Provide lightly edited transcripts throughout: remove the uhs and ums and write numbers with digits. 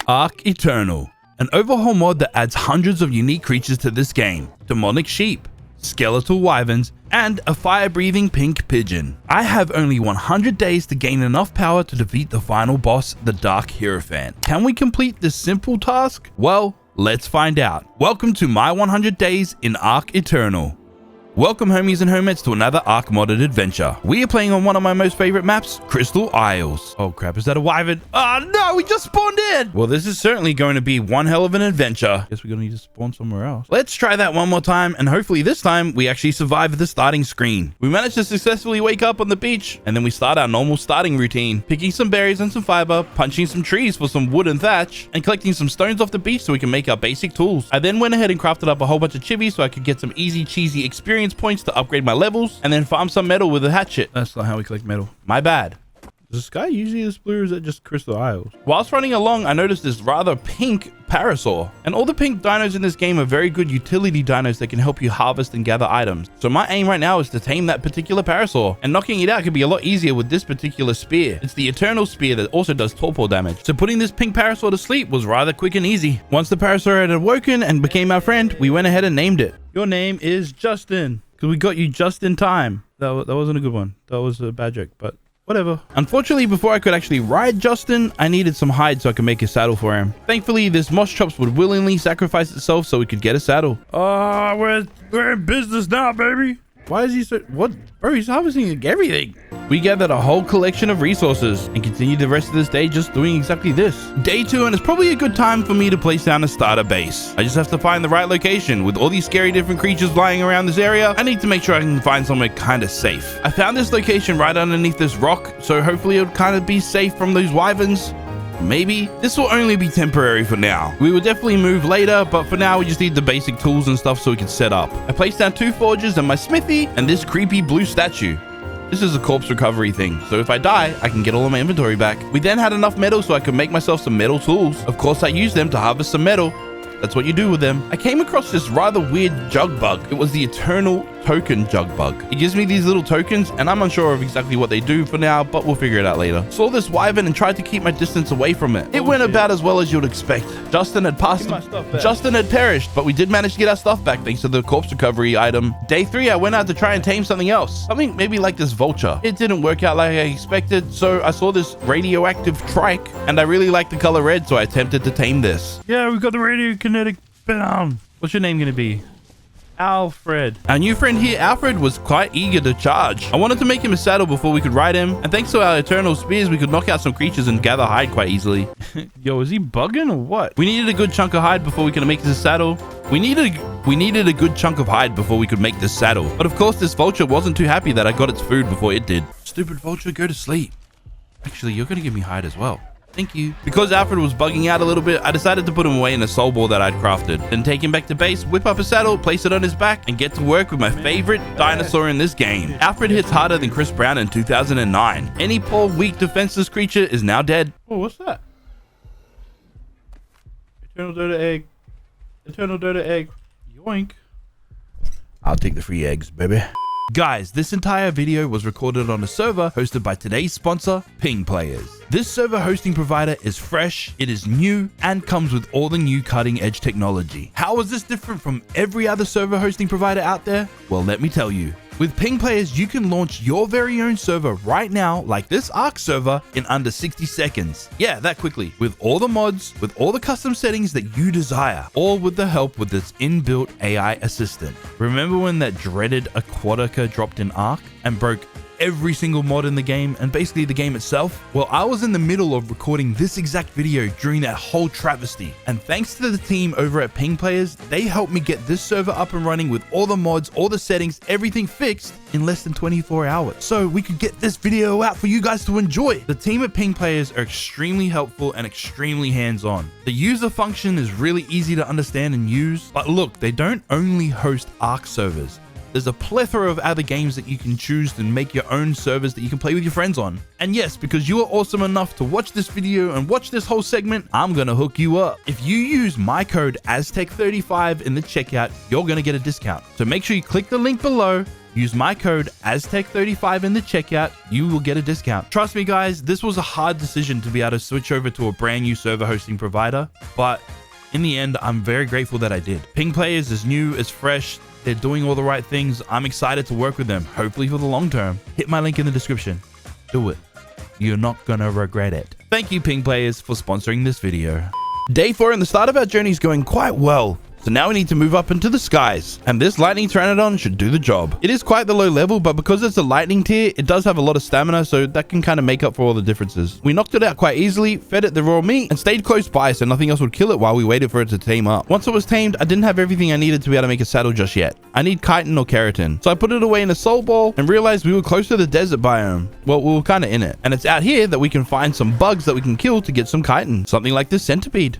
ARK Eternal, an overhaul mod that adds hundreds of unique creatures to this game. Demonic sheep, skeletal wyverns, and a fire-breathing pink pigeon. I have only 100 days to gain enough power to defeat the final boss, the Dark Hierophant. Can we complete this simple task? Well, let's find out. Welcome to my 100 days in ARK Eternal. Welcome homies and homettes to another ARK modded adventure. We are playing on one of my most favorite maps, Crystal Isles. Oh crap, is that a wyvern? Oh no, we just spawned in! Well, this is certainly going to be one hell of an adventure. Guess we're gonna need to spawn somewhere else. Let's try that one more time, and hopefully this time we actually survive the starting screen. We managed to successfully wake up on the beach, and then we start our normal starting routine, picking some berries and some fiber, punching some trees for some wood and thatch, and collecting some stones off the beach so we can make our basic tools. I then went ahead and crafted up a whole bunch of chivies so I could get some easy cheesy experience points to upgrade my levels, and then farm some metal with a hatchet. That's not how we collect metal. My bad. Is the sky usually this blue, or is it just Crystal Isles? Whilst running along, I noticed this rather pink parasaur. And all the pink dinos in this game are very good utility dinos that can help you harvest and gather items. So my aim right now is to tame that particular parasaur. And knocking it out could be a lot easier with this particular spear. It's the Eternal Spear that also does torpor damage. So putting this pink parasaur to sleep was rather quick and easy. Once the parasaur had awoken and became our friend, we went ahead and named it. Your name is Justin. Because we got you just in time. That wasn't a good one. That was a bad joke, but whatever. Unfortunately, before I could actually ride Justin, I needed some hide so I could make a saddle for him. Thankfully, this moss chops would willingly sacrifice itself so we could get a saddle. Oh, we're in business now, baby. Why is he so... What? Bro, he's harvesting everything. We gathered a whole collection of resources and continued the rest of this day just doing exactly this. Day 2, and it's probably a good time for me to place down a starter base. I just have to find the right location. With all these scary different creatures lying around this area, I need to make sure I can find somewhere kind of safe. I found this location right underneath this rock, so hopefully it would kind of be safe from those wyverns. Maybe. This will only be temporary for now. We will definitely move later, but for now we just need the basic tools and stuff so we can set up. I placed down 2 forges and my smithy and this creepy blue statue. This is a corpse recovery thing, so if I die, I can get all of my inventory back. We then had enough metal so I could make myself some metal tools. Of course, I used them to harvest some metal. That's what you do with them. I came across this rather weird jug bug. It was the Eternal Token Jug Bug. It gives me these little tokens, and I'm unsure of exactly what they do for now, but we'll figure it out later. Saw this wyvern and tried to keep my distance away from it. It went about as well as you'd expect. Justin had perished, but we did manage to get our stuff back thanks to the corpse recovery item. Day 3, I went out to try and tame something else. Something maybe like this vulture. It didn't work out like I expected, so I saw this radioactive trike, and I really liked the color red, so I attempted to tame this. Yeah, we've got the radiokinetic down. What's your name gonna be? Alfred. Our new friend here, Alfred, was quite eager to charge. I wanted to make him a saddle before we could ride him, and thanks to our eternal spears, we could knock out some creatures and gather hide quite easily. Yo, is he bugging or what? We needed a good chunk of hide before we could make this saddle. We needed a good chunk of hide before we could make this saddle. But of course, this vulture wasn't too happy that I got its food before it did. Stupid vulture, go to sleep. Actually, you're gonna give me hide as well. Thank you. Because Alfred was bugging out a little bit, I decided to put him away in a soul ball that I'd crafted. Then take him back to base, whip up a saddle, place it on his back, and get to work with my favorite dinosaur in this game. Alfred hits harder than Chris Brown in 2009. Any poor, weak, defenseless creature is now dead. Oh, what's that? Eternal Dota egg. Eternal Dota egg. Yoink. I'll take the free eggs, baby. Guys, this entire video was recorded on a server hosted by today's sponsor, PingPlayers. This server hosting provider is fresh, it is new, and comes with all the new cutting edge technology. How is this different from every other server hosting provider out there? Well, let me tell you. With PingPlayers, you can launch your very own server right now, like this ARK server, in under 60 seconds. Yeah, that quickly. With all the mods, with all the custom settings that you desire, all with the help with this inbuilt AI assistant. Remember when that dreaded Aquatica dropped in ARK and broke every single mod in the game and basically the game itself? Well, I was in the middle of recording this exact video during that whole travesty, and thanks to the team over at PingPlayers, they helped me get this server up and running with all the mods, all the settings, everything fixed in less than 24 hours, so we could get this video out for you guys to enjoy. The team at PingPlayers are extremely helpful and extremely hands-on. The user function is really easy to understand and use, but look, they don't only host ARK servers. There's a plethora of other games that you can choose to make your own servers that you can play with your friends on. And yes, because you are awesome enough to watch this video and watch this whole segment, I'm gonna hook you up. If you use my code AZTEC35 in the checkout, you're gonna get a discount. So make sure you click the link below, Use my code AZTEC35 in the checkout. You will get a discount. Trust me, guys, this was a hard decision to be able to switch over to a brand new server hosting provider, but in the end, I'm very grateful that I did. PingPlayers is new, it's fresh. They're doing all the right things. I'm excited to work with them, hopefully for the long term. Hit my link in the description. Do it. You're not gonna regret it. Thank you, PingPlayers, for sponsoring this video. Day 4 and the start of our journey is going quite well. So now we need to move up into the skies, and this lightning pteranodon should do the job. It is quite the low level, but because it's a lightning tier, it does have a lot of stamina, so that can kind of make up for all the differences. We knocked it out quite easily, fed it the raw meat, and stayed close by so nothing else would kill it while we waited for it to tame up. Once it was tamed, I didn't have everything I needed to be able to make a saddle just yet. I need chitin or keratin. So I put it away in a salt ball and realized we were close to the desert biome. Well, we were kind of in it. And it's out here that we can find some bugs that we can kill to get some chitin. Something like this centipede.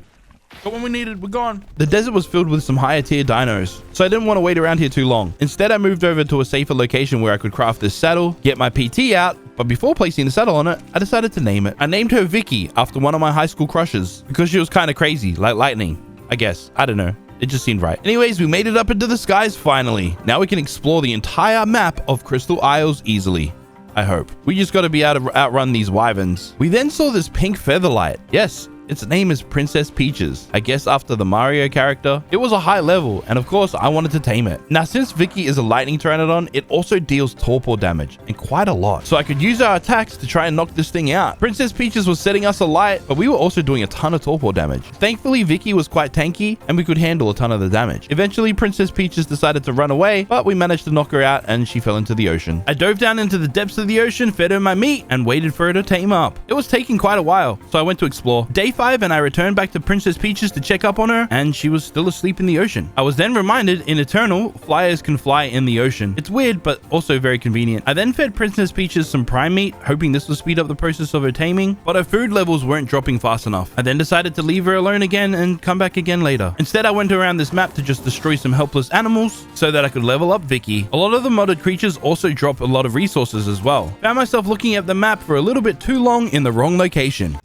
Got what we needed, we're gone. The desert was filled with some higher tier dinos, so I didn't want to wait around here too long. Instead, I moved over to a safer location where I could craft this saddle, get my PT out, but before placing the saddle on it, I decided to name it. I named her Vicky after one of my high school crushes because she was kind of crazy, like lightning, I guess. I don't know. It just seemed right. Anyways, we made it up into the skies finally. Now we can explore the entire map of Crystal Isles easily. I hope. We just got to be able to outrun these wyverns. We then saw this pink featherlight. Yes. Its name is Princess Peaches, I guess after the Mario character. It was a high level, and of course, I wanted to tame it. Now, since Vicky is a lightning pteranodon, it also deals torpor damage, and quite a lot. So I could use our attacks to try and knock this thing out. Princess Peaches was setting us alight, but we were also doing a ton of torpor damage. Thankfully, Vicky was quite tanky, and we could handle a ton of the damage. Eventually, Princess Peaches decided to run away, but we managed to knock her out, and she fell into the ocean. I dove down into the depths of the ocean, fed her my meat, and waited for her to tame up. It was taking quite a while, so I went to explore. Day 5, and I returned back to Princess Peaches to check up on her, and she was still asleep in the ocean. I was then reminded in Eternal, flyers can fly in the ocean. It's weird, but also very convenient. I then fed Princess Peaches some prime meat, hoping this would speed up the process of her taming, but her food levels weren't dropping fast enough. I then decided to leave her alone again and come back again later. Instead, I went around this map to just destroy some helpless animals so that I could level up Vicky. A lot of the modded creatures also drop a lot of resources as well. Found myself looking at the map for a little bit too long in the wrong location.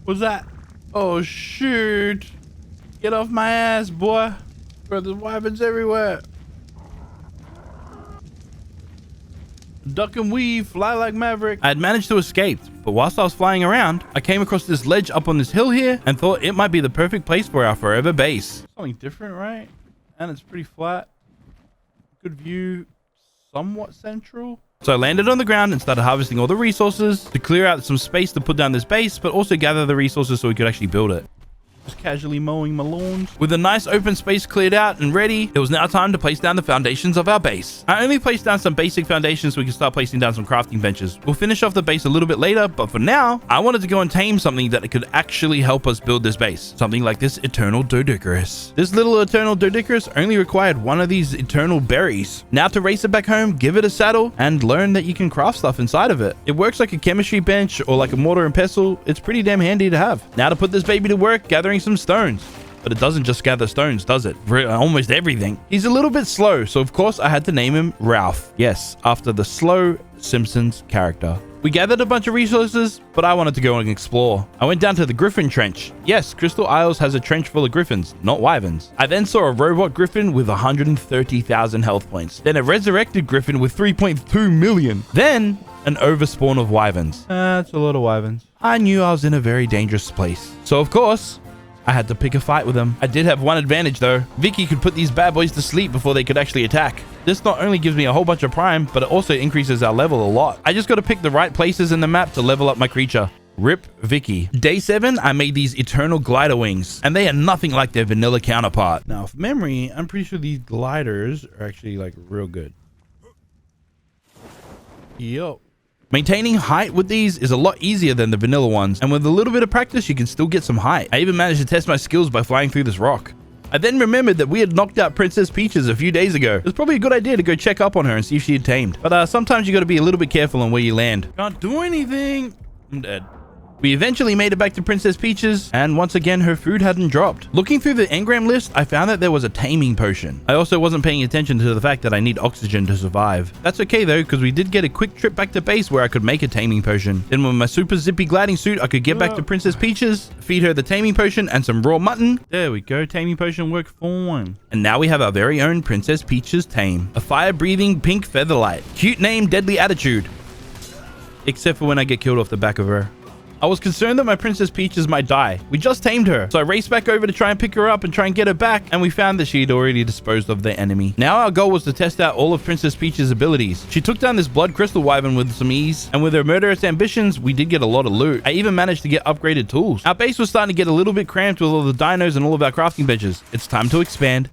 What's that? Oh, shoot. Get off my ass, boy. Bro, there's wyverns everywhere. Duck and weave, fly like Maverick. I had managed to escape, but whilst I was flying around, I came across this ledge up on this hill here and thought it might be the perfect place for our forever base. Something different, right? And it's pretty flat. Good view, somewhat central. So I landed on the ground and started harvesting all the resources to clear out some space to put down this base, but also gather the resources so we could actually build it. Just casually mowing my lawns. With a nice open space cleared out and ready, it was now time to place down the foundations of our base. I only placed down some basic foundations so we can start placing down some crafting benches. We'll finish off the base a little bit later, but for now, I wanted to go and tame something that could actually help us build this base. Something like this Eternal Doedicurus. This little Eternal Doedicurus only required one of these eternal berries. Now to race it back home, give it a saddle, and learn that you can craft stuff inside of it. It works like a chemistry bench or like a mortar and pestle. It's pretty damn handy to have. Now to put this baby to work, gathering some stones. But it doesn't just gather stones, does it? Almost everything. He's a little bit slow, so of course I had to name him Ralph. Yes, after the slow Simpsons character. We gathered a bunch of resources, but I wanted to go and explore. I went down to the Griffin trench. Yes, Crystal Isles has a trench full of griffins, not wyverns. I then saw a robot griffin with 130,000 health points. Then a resurrected griffin with 3.2 million. Then an overspawn of wyverns. That's a lot of wyverns. I knew I was in a very dangerous place. So of course, I had to pick a fight with them. I did have one advantage though. Vicky could put these bad boys to sleep before they could actually attack. This not only gives me a whole bunch of prime, but it also increases our level a lot. I just got to pick the right places in the map to level up my creature. Rip Vicky. Day 7, I made these eternal glider wings, and they are nothing like their vanilla counterpart. Now, from memory, I'm pretty sure these gliders are actually like real good. Yo. Maintaining height with these is a lot easier than the vanilla ones, and with a little bit of practice, you can still get some height. I even managed to test my skills by flying through this rock. I then remembered that we had knocked out Princess Peaches a few days ago. It was probably a good idea to go check up on her and see if she had tamed. But sometimes you got to be a little bit careful on where you land. Can't do anything. I'm dead. We eventually made it back to Princess Peach's, and once again her food hadn't dropped. Looking through the engram list, I found that there was a taming potion. I also wasn't paying attention to the fact that I need oxygen to survive. That's okay though, because we did get a quick trip back to base where I could make a taming potion. Then with my super zippy gliding suit, I could get back to Princess Peach's, feed her the taming potion and some raw mutton. There we go, taming potion worked fine. And now we have our very own Princess Peach's Tame, a fire-breathing pink featherlight. Cute name, deadly attitude. Except for when I get killed off the back of her. I was concerned that my Princess Peaches might die. We just tamed her, so I raced back over to try and pick her up and try and get her back, and we found that she had already disposed of the enemy. Now our goal was to test out all of Princess Peach's abilities. She took down this blood crystal wyvern with some ease, and with her murderous ambitions, we did get a lot of loot. I even managed to get upgraded tools. Our base was starting to get a little bit cramped with all the dinos and all of our crafting benches. It's time to expand.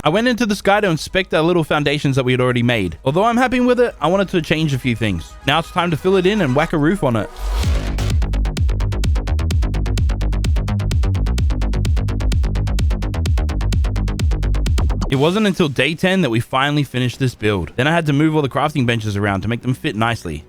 I went into the sky to inspect our little foundations that we had already made. Although I'm happy with it, I wanted to change a few things. Now it's time to fill it in and whack a roof on it. It wasn't until day 10 that we finally finished this build. Then I had to move all the crafting benches around to make them fit nicely.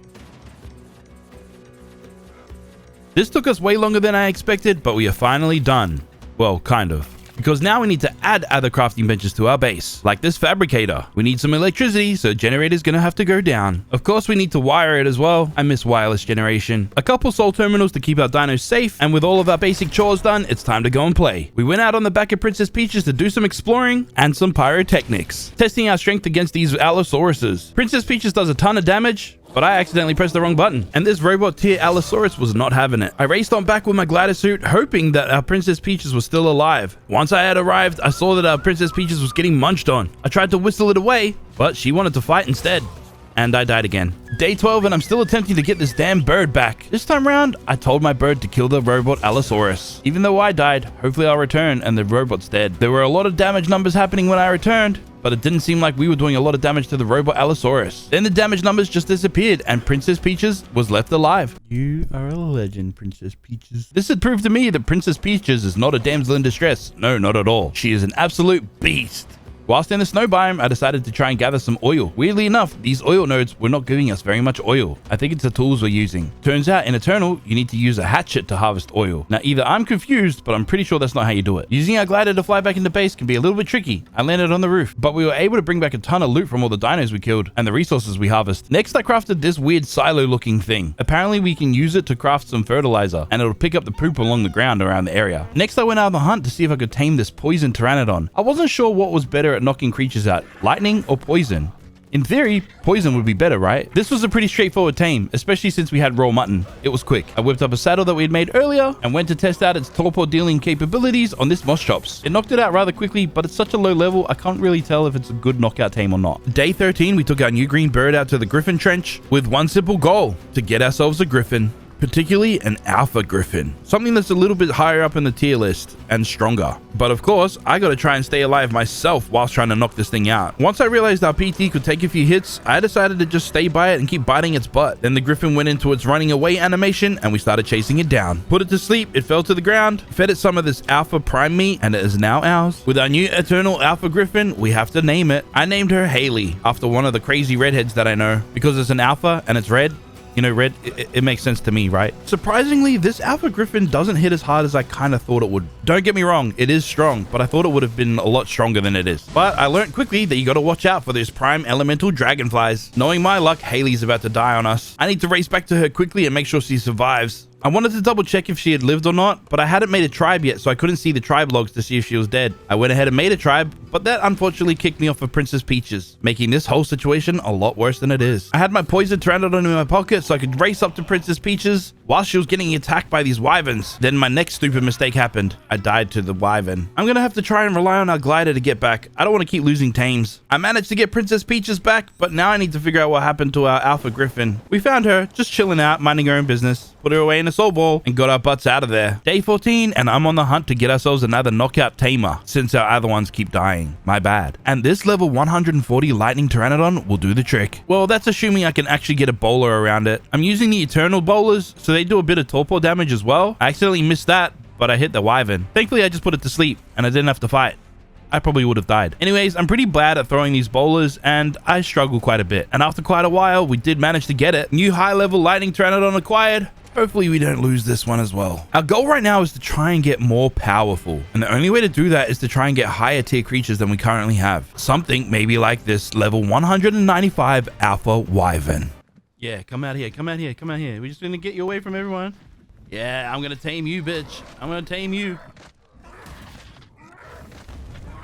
This took us way longer than I expected, but we are finally done. Well, kind of. Because now we need to add other crafting benches to our base, like this fabricator. We need some electricity, so generator's gonna have to go down. Of course, we need to wire it as well. I miss wireless generation. A couple soul terminals to keep our dinos safe, and with all of our basic chores done, it's time to go and play. We went out on the back of Princess Peach's to do some exploring and some pyrotechnics, testing our strength against these Allosauruses. Princess Peach's does a ton of damage, but I accidentally pressed the wrong button, and this robot tier Allosaurus was not having it. I raced on back with my glider suit, hoping that our Princess Peach's was still alive. Once I had arrived, I saw that our Princess Peach's was getting munched on. I tried to whistle it away, but she wanted to fight instead. And I died again. Day 12, and I'm still attempting to get this damn bird back. This time around, I told my bird to kill the robot Allosaurus. Even though I died, hopefully I'll return and the robot's dead. There were a lot of damage numbers happening when I returned, but it didn't seem like we were doing a lot of damage to the robot Allosaurus. Then the damage numbers just disappeared, and Princess Peach's was left alive. You are a legend, Princess Peach's. This had proved to me that Princess Peach's is not a damsel in distress. No, not at all. She is an absolute beast. Whilst in the snow biome, I decided to try and gather some oil. Weirdly enough, these oil nodes were not giving us very much oil. I think it's the tools we're using. Turns out in Eternal, you need to use a hatchet to harvest oil. Now either I'm confused, but I'm pretty sure that's not how you do it. Using our glider to fly back into base can be a little bit tricky. I landed on the roof, but we were able to bring back a ton of loot from all the dinos we killed and the resources we harvest. Next, I crafted this weird silo looking thing. Apparently we can use it to craft some fertilizer, and it'll pick up the poop along the ground around the area. Next, I went out on the hunt to see if I could tame this poison pteranodon. I wasn't sure what was better at knocking creatures out, lightning or poison. In theory, poison would be better, right? This was a pretty straightforward tame, especially since we had raw mutton. It was quick. I whipped up a saddle that we had made earlier and went to test out its torpor dealing capabilities on this moss chops. It knocked it out rather quickly, but it's such a low level, I can't really tell if it's a good knockout tame or not. Day 13, we took our new green bird out to the Griffin trench with one simple goal: to get ourselves a Griffin. Particularly an alpha griffin, something that's a little bit higher up in the tier list and stronger. But of course, I gotta try and stay alive myself whilst trying to knock this thing out. Once I realized our PT could take a few hits, I decided to just stay by it and keep biting its butt. Then the griffin went into its running away animation and we started chasing it down. Put it to sleep, it fell to the ground, fed it some of this alpha prime meat, and it is now ours. With our new eternal alpha griffin, we have to name it. I named her Haley, after one of the crazy redheads that I know. Because it's an alpha and it's red, you know, red, it makes sense to me, right? Surprisingly, this alpha griffin doesn't hit as hard as I kind of thought it would. Don't get me wrong, it is strong, but I thought it would have been a lot stronger than it is. But I learned quickly that you got to watch out for those prime elemental dragonflies. Knowing my luck, Haley's about to die on us. I need to race back to her quickly and make sure she survives. I wanted to double check if she had lived or not, but I hadn't made a tribe yet, so I couldn't see the tribe logs to see if she was dead. I went ahead and made a tribe, but that unfortunately kicked me off of Princess Peach's, making this whole situation a lot worse than it is. I had my poison pteranodon in my pocket so I could race up to Princess Peach's while she was getting attacked by these wyverns. Then my next stupid mistake happened. I died to the wyvern. I'm gonna have to try and rely on our glider to get back. I don't want to keep losing tames. I managed to get Princess Peach's back, but now I need to figure out what happened to our alpha griffin. We found her, just chilling out, minding her own business. Put her away in a soul ball and got our butts out of there. Day 14, and I'm on the hunt to get ourselves another knockout tamer since our other ones keep dying. My bad. And this level 140 lightning pteranodon will do the trick. Well, that's assuming I can actually get a bowler around it. I'm using the eternal bowlers, so they do a bit of torpor damage as well. I accidentally missed that, but I hit the wyvern. Thankfully, I just put it to sleep and I didn't have to fight. I probably would have died. Anyways, I'm pretty bad at throwing these bowlers, and I struggle quite a bit. And after quite a while, we did manage to get it. New high-level lightning pteranodon acquired. Hopefully we don't lose this one as well. Our goal right now is to try and get more powerful. And the only way to do that is to try and get higher tier creatures than we currently have. Something maybe like this level 195 Alpha Wyvern. Yeah, come out here, come out here, come out here. We're just gonna get you away from everyone. Yeah, I'm gonna tame you, bitch. I'm gonna tame you.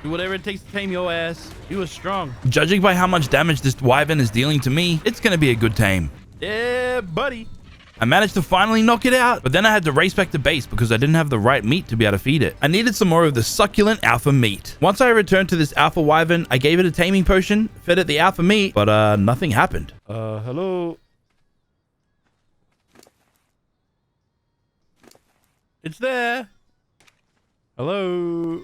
Do whatever it takes to tame your ass. You are strong. Judging by how much damage this Wyvern is dealing to me, it's gonna be a good tame. Yeah, buddy. I managed to finally knock it out, but then I had to race back to base because I didn't have the right meat to be able to feed it. I needed some more of the succulent alpha meat. Once I returned to this alpha wyvern, I gave it a taming potion, fed it the alpha meat, but nothing happened. Hello? It's there. Hello?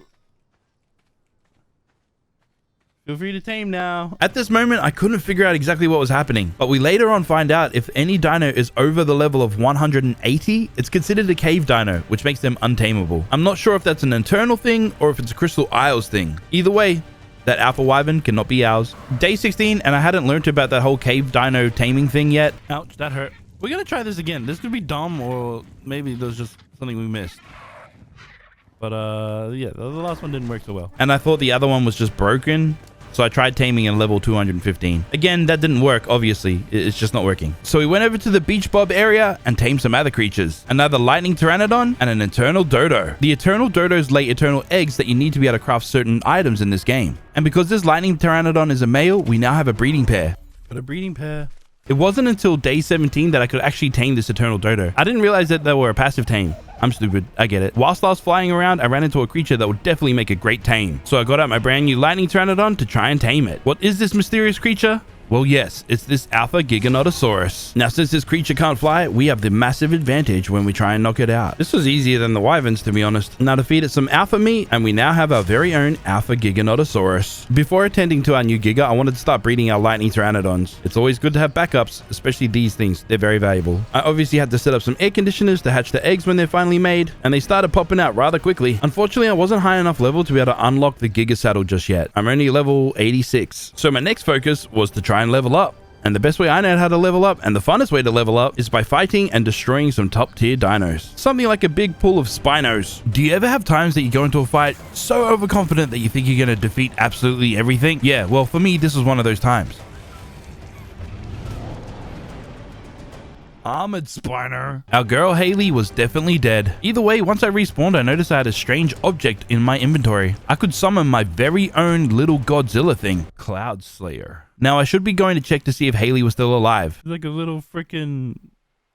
Feel free to tame now. At this moment, I couldn't figure out exactly what was happening, but we later on find out if any dino is over the level of 180, it's considered a cave dino, which makes them untamable. I'm not sure if that's an internal thing or if it's a Crystal Isles thing. Either way, that alpha wyvern cannot be ours. Day 16, and I hadn't learned about that whole cave dino taming thing yet. Ouch, that hurt. We're gonna try this again. This could be dumb, or maybe there's just something we missed. But yeah, the last one didn't work so well. And I thought the other one was just broken. So I tried taming at level 215. Again, that didn't work, obviously. It's just not working. So we went over to the beach bob area and tamed some other creatures. Another lightning pteranodon and an eternal dodo. The eternal dodos lay eternal eggs that you need to be able to craft certain items in this game. And because this lightning pteranodon is a male, we now have a breeding pair. Got a breeding pair. It wasn't until day 17 that I could actually tame this eternal dodo. I didn't realize that they were a passive tame. I'm stupid. I get it. Whilst I was flying around, I ran into a creature that would definitely make a great tame. So I got out my brand new lightning pteranodon to try and tame it. What is this mysterious creature? Well, yes, it's this Alpha Giganotosaurus. Now, since this creature can't fly, we have the massive advantage when we try and knock it out. This was easier than the wyverns, to be honest. Now to feed it some alpha meat, and we now have our very own Alpha Giganotosaurus. Before attending to our new Giga, I wanted to start breeding our lightning pteranodons. It's always good to have backups, especially these things. They're very valuable. I obviously had to set up some air conditioners to hatch the eggs when they're finally made, and they started popping out rather quickly. Unfortunately, I wasn't high enough level to be able to unlock the Giga saddle just yet. I'm only level 86. So my next focus was to try and level up. And the best way I know how to level up, and the funnest way to level up, is by fighting and destroying some top tier dinos. Something like a big pool of Spinos. Do you ever have times that you go into a fight so overconfident that you think you're going to defeat absolutely everything? Yeah, well for me, this was one of those times. Armored Spiner. Our girl Haley was definitely dead. Either way, once I respawned, I noticed I had a strange object in my inventory. I could summon my very own little Godzilla thing. Cloud Slayer. Now, I should be going to check to see if Haley was still alive. Like a little freaking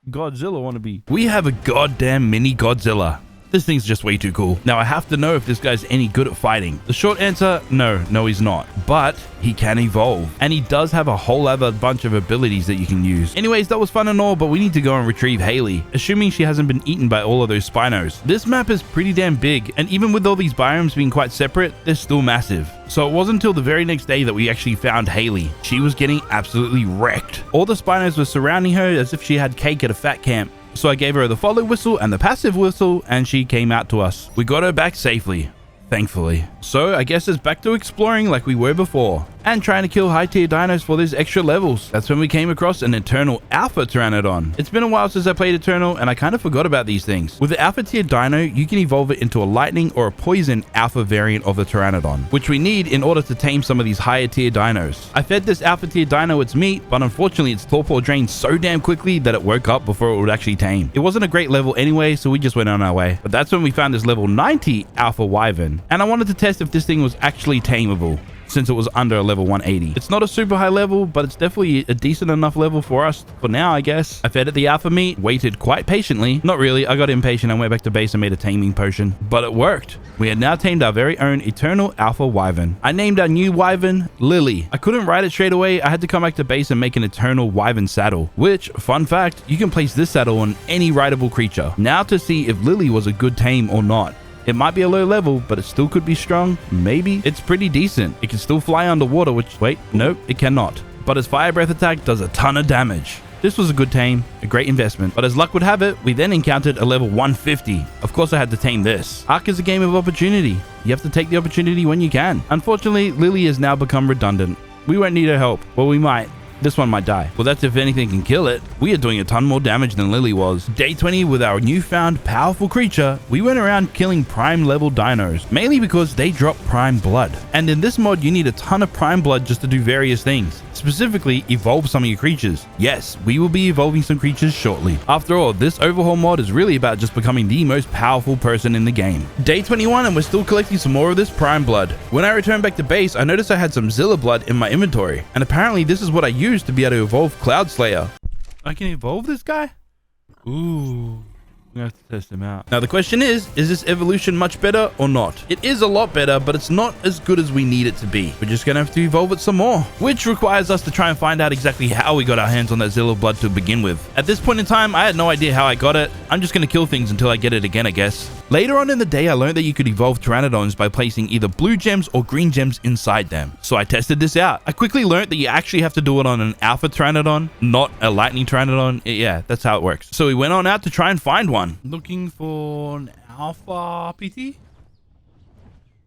Godzilla wannabe. We have a goddamn mini Godzilla. This thing's just way too cool. Now, I have to know if this guy's any good at fighting. The short answer, no, he's not. But he can evolve. And he does have a whole other bunch of abilities that you can use. Anyways, that was fun and all, but we need to go and retrieve Haley, assuming she hasn't been eaten by all of those Spinos. This map is pretty damn big, and even with all these biomes being quite separate, they're still massive. So it wasn't until the very next day that we actually found Haley. She was getting absolutely wrecked. All the Spinos were surrounding her as if she had cake at a fat camp. So I gave her the follow whistle and the passive whistle, and she came out to us. We got her back safely, thankfully. So I guess it's back to exploring like we were before, and trying to kill high tier dinos for those extra levels. That's when we came across an Eternal Alpha Pteranodon. It's been a while since I played Eternal, and I kind of forgot about these things. With the Alpha tier dino, you can evolve it into a lightning or a poison alpha variant of the Pteranodon, which we need in order to tame some of these higher tier dinos. I fed this Alpha tier dino its meat, but unfortunately its torpor drained so damn quickly that it woke up before it would actually tame. It wasn't a great level anyway, so we just went on our way. But that's when we found this level 90 Alpha Wyvern, and I wanted to test if this thing was actually tameable, since it was under a level 180. It's not a super high level, but it's definitely a decent enough level for us for now, I guess. I fed it the alpha meat, waited quite patiently. Not really, I got impatient and went back to base and made a taming potion. But it worked. We had now tamed our very own Eternal Alpha Wyvern. I named our new Wyvern Lily. I couldn't ride it straight away. I had to come back to base and make an Eternal Wyvern saddle, which, fun fact, you can place this saddle on any rideable creature. Now to see if Lily was a good tame or not. It might be a low level, but it still could be strong. Maybe. It's pretty decent. It can still fly underwater, which... Wait, no, it cannot. But its fire breath attack does a ton of damage. This was a good tame, a great investment, but as luck would have it, we then encountered a level 150. Of course I had to tame this. ARK is a game of opportunity. You have to take the opportunity when you can. Unfortunately, Lily has now become redundant. We won't need her help. Well, we might. This one might die. Well, that's if anything can kill it. We are doing a ton more damage than Lily was. Day 20 with our newfound powerful creature, we went around killing prime level dinos, mainly because they drop prime blood. And in this mod, you need a ton of prime blood just to do various things. Specifically, evolve some of your creatures. Yes, we will be evolving some creatures shortly. After all, this overhaul mod is really about just becoming the most powerful person in the game. Day 21 and we're still collecting some more of this prime blood. When I returned back to base, I noticed I had some Zilla blood in my inventory. And apparently this is what I used to be able to evolve Cloud Slayer. I can evolve this guy? Ooh. I'm gonna have to test him out. Now the question is this evolution much better or not? It is a lot better, but it's not as good as we need it to be. We're just gonna have to evolve it some more, which requires us to try and find out exactly how we got our hands on that Zilla blood to begin with. At this point in time, I had no idea how I got it. I'm just gonna kill things until I get it again, I guess. Later on in the day, I learned that you could evolve Pteranodons by placing either blue gems or green gems inside them. So I tested this out. I quickly learned that you actually have to do it on an alpha Pteranodon, not a lightning Pteranodon. Yeah, that's how it works. So we went on out to try and find one. Looking for an alpha PT.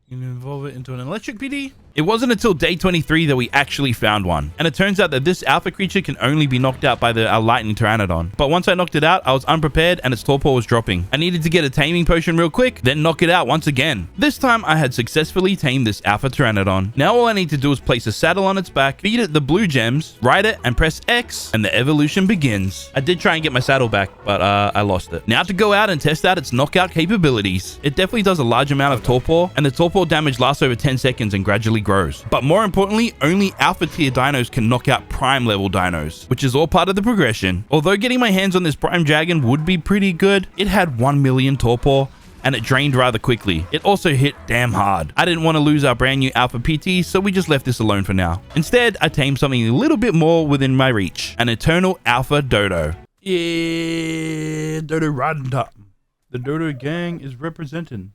You can evolve it into an electric PT. It wasn't until day 23 that we actually found one. And it turns out that this alpha creature can only be knocked out by our lightning Pteranodon. But once I knocked it out, I was unprepared and its torpor was dropping. I needed to get a taming potion real quick, then knock it out once again. This time I had successfully tamed this alpha Pteranodon. Now all I need to do is place a saddle on its back, feed it the blue gems, ride it and press X, and the evolution begins. I did try and get my saddle back, but I lost it. Now to go out and test out its knockout capabilities. It definitely does a large amount of torpor, and the torpor damage lasts over 10 seconds and gradually grows. But more importantly, only alpha tier dinos can knock out prime level dinos, which is all part of the progression. Although getting my hands on this prime dragon would be pretty good, it had 1 million torpor and it drained rather quickly. It also hit damn hard. I didn't want to lose our brand new alpha PT, so we just left this alone for now. Instead, I tamed something a little bit more within my reach, an eternal alpha dodo. Yeah, dodo riding top. The dodo gang is representing.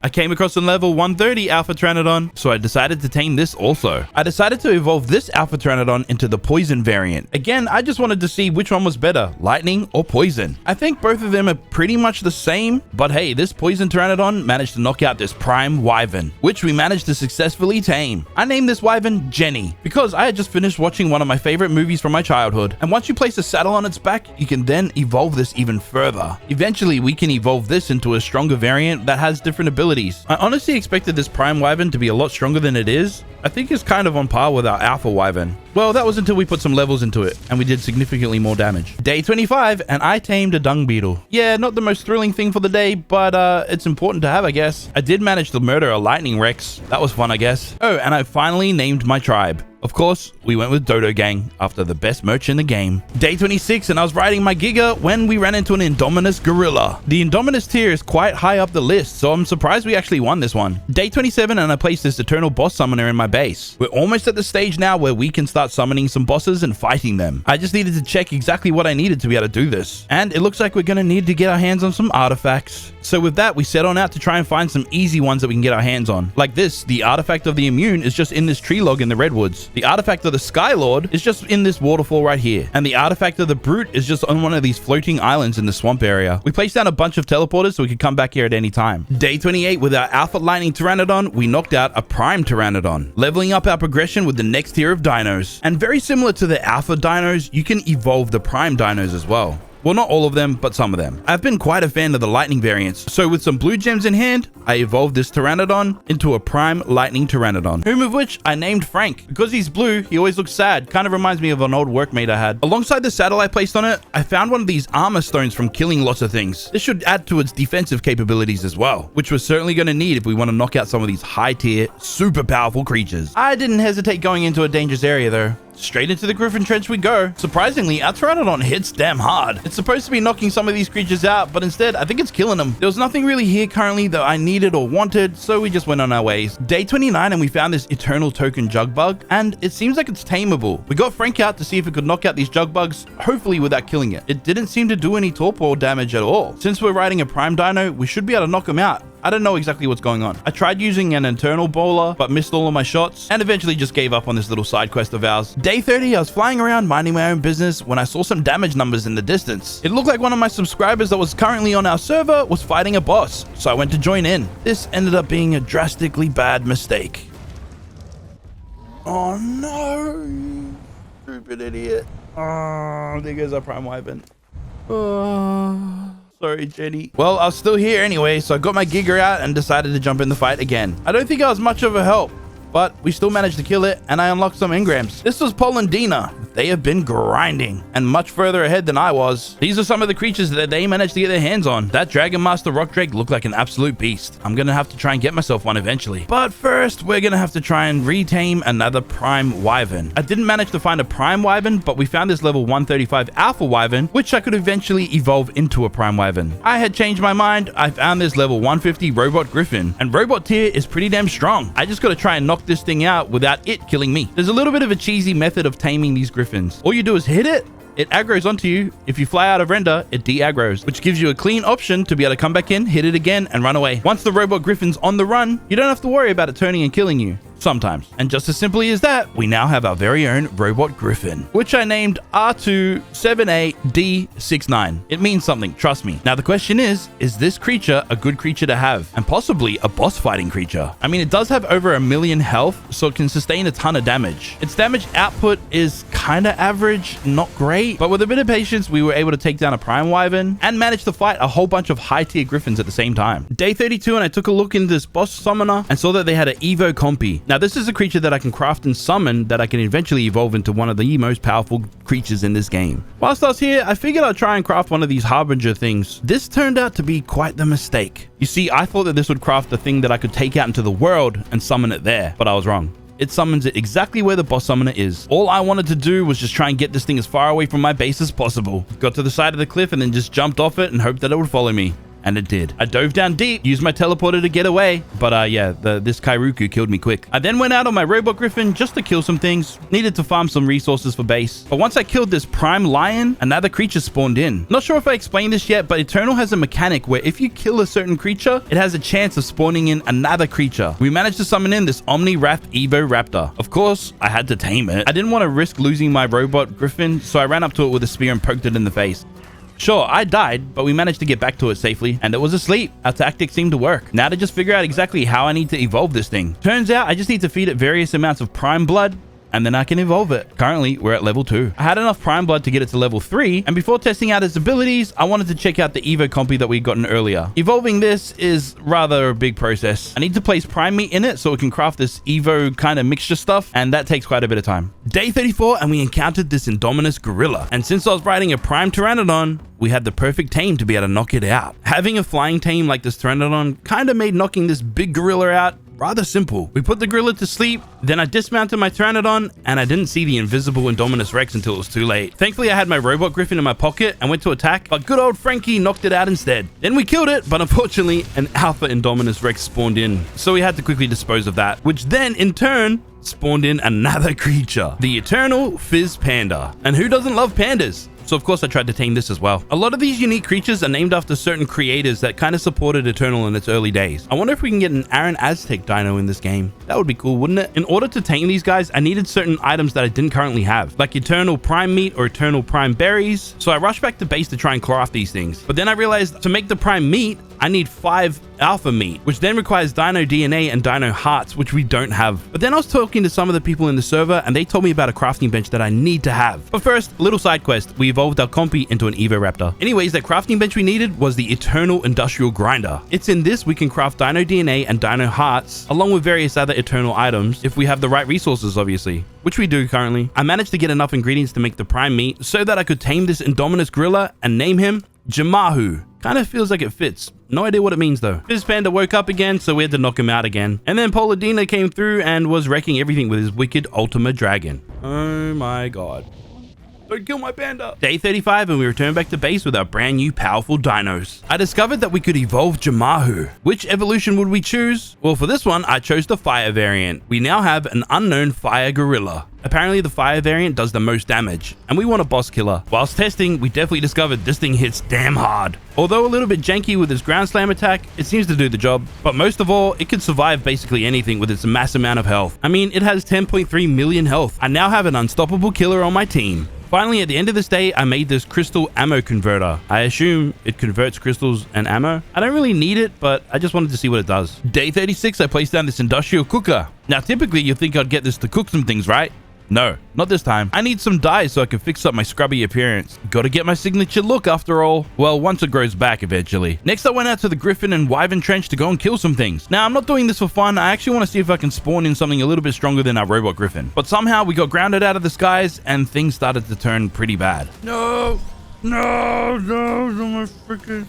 I came across a level 130 Alpha Pteranodon, so I decided to tame this also. I decided to evolve this Alpha Pteranodon into the Poison variant. Again, I just wanted to see which one was better, Lightning or Poison. I think both of them are pretty much the same, but hey, this Poison Pteranodon managed to knock out this Prime Wyvern, which we managed to successfully tame. I named this Wyvern Jenny, because I had just finished watching one of my favorite movies from my childhood, and once you place a saddle on its back, you can then evolve this even further. Eventually, we can evolve this into a stronger variant that has different abilities. I honestly expected this Prime Wyvern to be a lot stronger than it is. I think it's kind of on par with our Alpha Wyvern. Well, that was until we put some levels into it, and we did significantly more damage. Day 25, and I tamed a dung beetle. Yeah, not the most thrilling thing for the day, but it's important to have, I guess. I did manage to murder a lightning Rex. That was fun, I guess. Oh, and I finally named my tribe. Of course, we went with Dodo Gang after the best merch in the game. Day 26, and I was riding my Giga when we ran into an Indominus gorilla. The Indominus tier is quite high up the list, so I'm surprised we actually won this one. Day 27, and I placed this Eternal Boss Summoner in my base. We're almost at the stage now where we can start summoning some bosses and fighting them. I just needed to check exactly what I needed to be able to do this. And it looks like we're gonna need to get our hands on some artifacts. So with that, we set on out to try and find some easy ones that we can get our hands on. Like this, the Artifact of the Immune is just in this tree log in the Redwoods. The Artifact of the Skylord is just in this waterfall right here. And the Artifact of the Brute is just on one of these floating islands in the swamp area. We placed down a bunch of teleporters so we could come back here at any time. Day 28, with our Alpha Lightning Pteranodon, we knocked out a Prime Pteranodon, leveling up our progression with the next tier of dinos. And very similar to the Alpha dinos, you can evolve the Prime dinos as well. Well, not all of them, but some of them. I've been quite a fan of the lightning variants, so with some blue gems in hand, I evolved this Pteranodon into a Prime Lightning Pteranodon, whom of which I named Frank. Because he's blue, he always looks sad, kind of reminds me of an old workmate I had. Alongside the saddle I placed on it, I found one of these armor stones from killing lots of things. This should add to its defensive capabilities as well, which we're certainly going to need if we want to knock out some of these high tier, super powerful creatures. I didn't hesitate going into a dangerous area though. Straight into the Griffin trench we go. Surprisingly, our Pteranodon hits damn hard. It's supposed to be knocking some of these creatures out, but instead, I think it's killing them. There was nothing really here currently that I needed or wanted, so we just went on our ways. Day 29, and we found this Eternal Token Jug Bug, and it seems like it's tameable. We got Frank out to see if it could knock out these Jug Bugs, hopefully without killing it. It didn't seem to do any torpor damage at all. Since we're riding a Prime Dino, we should be able to knock him out I don't know exactly what's going on. I tried using an internal bowler, but missed all of my shots and eventually just gave up on this little side quest of ours. Day 30, I was flying around minding my own business when I saw some damage numbers in the distance. It looked like one of my subscribers that was currently on our server was fighting a boss, so I went to join in. This ended up being a drastically bad mistake. Oh no, you stupid idiot. Oh, there goes our prime wyvern. Oh, sorry, Jenny. Well, I was still here anyway, so I got my Giga out and decided to jump in the fight again. I don't think I was much of a help, but we still managed to kill it, and I unlocked some engrams. This was Paul and Dina. They have been grinding and much further ahead than I was. These are some of the creatures that they managed to get their hands on. That Dragon Master Rock Drake looked like an absolute beast. I'm gonna have to try and get myself one eventually. But first, we're gonna have to try and retame another prime wyvern. I didn't manage to find a prime wyvern, but we found this level 135 alpha wyvern, which I could eventually evolve into a prime wyvern. I had changed my mind. I found this level 150 robot griffin, and robot tier is pretty damn strong. I just gotta try and knock this thing out without it killing me. There's a little bit of a cheesy method of taming these griffins. All you do is hit it. It aggroes onto you. If you fly out of render, it de-aggroes, which gives you a clean option to be able to come back in, hit it again, and run away. Once the robot griffin's on the run, you don't have to worry about it turning and killing you. Sometimes. And just as simply as that, we now have our very own robot griffin, which I named R278D69. It means something, trust me. Now the question is this creature a good creature to have? And possibly a boss fighting creature. I mean, it does have over 1 million health, so it can sustain a ton of damage. Its damage output is kind of average, not great, but with a bit of patience, we were able to take down a prime wyvern and manage to fight a whole bunch of high tier griffins at the same time. Day 32, and I took a look into this boss summoner and saw that they had an Evo Compy. Now, this is a creature that I can craft and summon that I can eventually evolve into one of the most powerful creatures in this game. Whilst I was here, I figured I'd try and craft one of these Harbinger things. This turned out to be quite the mistake. You see, I thought that this would craft the thing that I could take out into the world and summon it there, but I was wrong. It summons it exactly where the boss summoner is. All I wanted to do was just try and get this thing as far away from my base as possible. Got to the side of the cliff and then just jumped off it and hoped that it would follow me. And it did. I dove down deep, used my teleporter to get away, but yeah, this Kairuku killed me quick. I then went out on my robot griffin just to kill some things. Needed to farm some resources for base. But once I killed this prime lion, another creature spawned in. Not sure if I explained this yet, but Eternal has a mechanic where if you kill a certain creature, it has a chance of spawning in another creature. We managed to summon in this Omni Wrath Evo Raptor. Of course, I had to tame it. I didn't want to risk losing my robot griffin, so I ran up to it with a spear and poked it in the face. Sure, I died, but we managed to get back to it safely, and it was asleep. Our tactics seemed to work. Now to just figure out exactly how I need to evolve this thing. Turns out I just need to feed it various amounts of prime blood, and then I can evolve it. Currently, we're at level 2. I had enough prime blood to get it to level 3, and before testing out its abilities, I wanted to check out the Evo Compy that we'd gotten earlier. Evolving this is rather a big process. I need to place prime meat in it so it can craft this Evo kind of mixture stuff, and that takes quite a bit of time. Day 34, and we encountered this Indominus gorilla. And since I was riding a prime Pteranodon, we had the perfect tame to be able to knock it out. Having a flying tame like this Pteranodon kind of made knocking this big gorilla out rather simple. We put the gorilla to sleep, then I dismounted my Pteranodon, and I didn't see the invisible Indominus Rex until it was too late. Thankfully, I had my robot griffin in my pocket and went to attack, but good old Frankie knocked it out instead. Then we killed it, but unfortunately, an alpha Indominus Rex spawned in, so we had to quickly dispose of that, which then, in turn, spawned in another creature, the Eternal Fizz Panda. And who doesn't love pandas? So of course I tried to tame this as well. A lot of these unique creatures are named after certain creators that kind of supported Eternal in its early days. I wonder if we can get an AronAztek dino in this game. That would be cool, wouldn't it? In order to tame these guys, I needed certain items that I didn't currently have, like Eternal Prime Meat or Eternal Prime Berries. So I rushed back to base to try and craft these things. But then I realized to make the Prime Meat, I need 5 alpha meat, which then requires dino DNA and dino hearts, which we don't have. But then I was talking to some of the people in the server and they told me about a crafting bench that I need to have. But first, little side quest. We evolved our compy into an Evo Raptor. Anyways, that crafting bench we needed was the Eternal Industrial Grinder. It's in this we can craft dino DNA and dino hearts, along with various other Eternal items, if we have the right resources, obviously, which we do currently. I managed to get enough ingredients to make the prime meat so that I could tame this Indominus gorilla and name him Jamahu. Kind of feels like it fits. No idea what it means though. Fizz Panda woke up again, so we had to knock him out again. And then Polydina came through and was wrecking everything with his wicked Ultima Dragon. Oh my god. Don't kill my panda. Day 35 and we return back to base with our brand new powerful dinos. I discovered that we could evolve Jamahu. Which evolution would we choose? Well, for this one, I chose the fire variant. We now have an unknown fire gorilla. Apparently the fire variant does the most damage, and we want a boss killer. Whilst testing, we definitely discovered this thing hits damn hard. Although a little bit janky with its ground slam attack, it seems to do the job. But most of all, it can survive basically anything with its mass amount of health. I mean, it has 10.3 million health. I now have an unstoppable killer on my team. Finally, at the end of this day, I made this crystal ammo converter. I assume it converts crystals and ammo. I don't really need it, but I just wanted to see what it does. Day 36, I placed down this industrial cooker. Now, typically, you'd think I'd get this to cook some things, right? No, not this time. I need some dyes so I can fix up my scrubby appearance. Gotta get my signature look after all. Well, once it grows back eventually. Next, I went out to the Griffin and Wyvern Trench to go and kill some things. Now, I'm not doing this for fun. I actually want to see if I can spawn in something a little bit stronger than our robot Griffin. But somehow we got grounded out of the skies and things started to turn pretty bad. No, no, no, my freaking...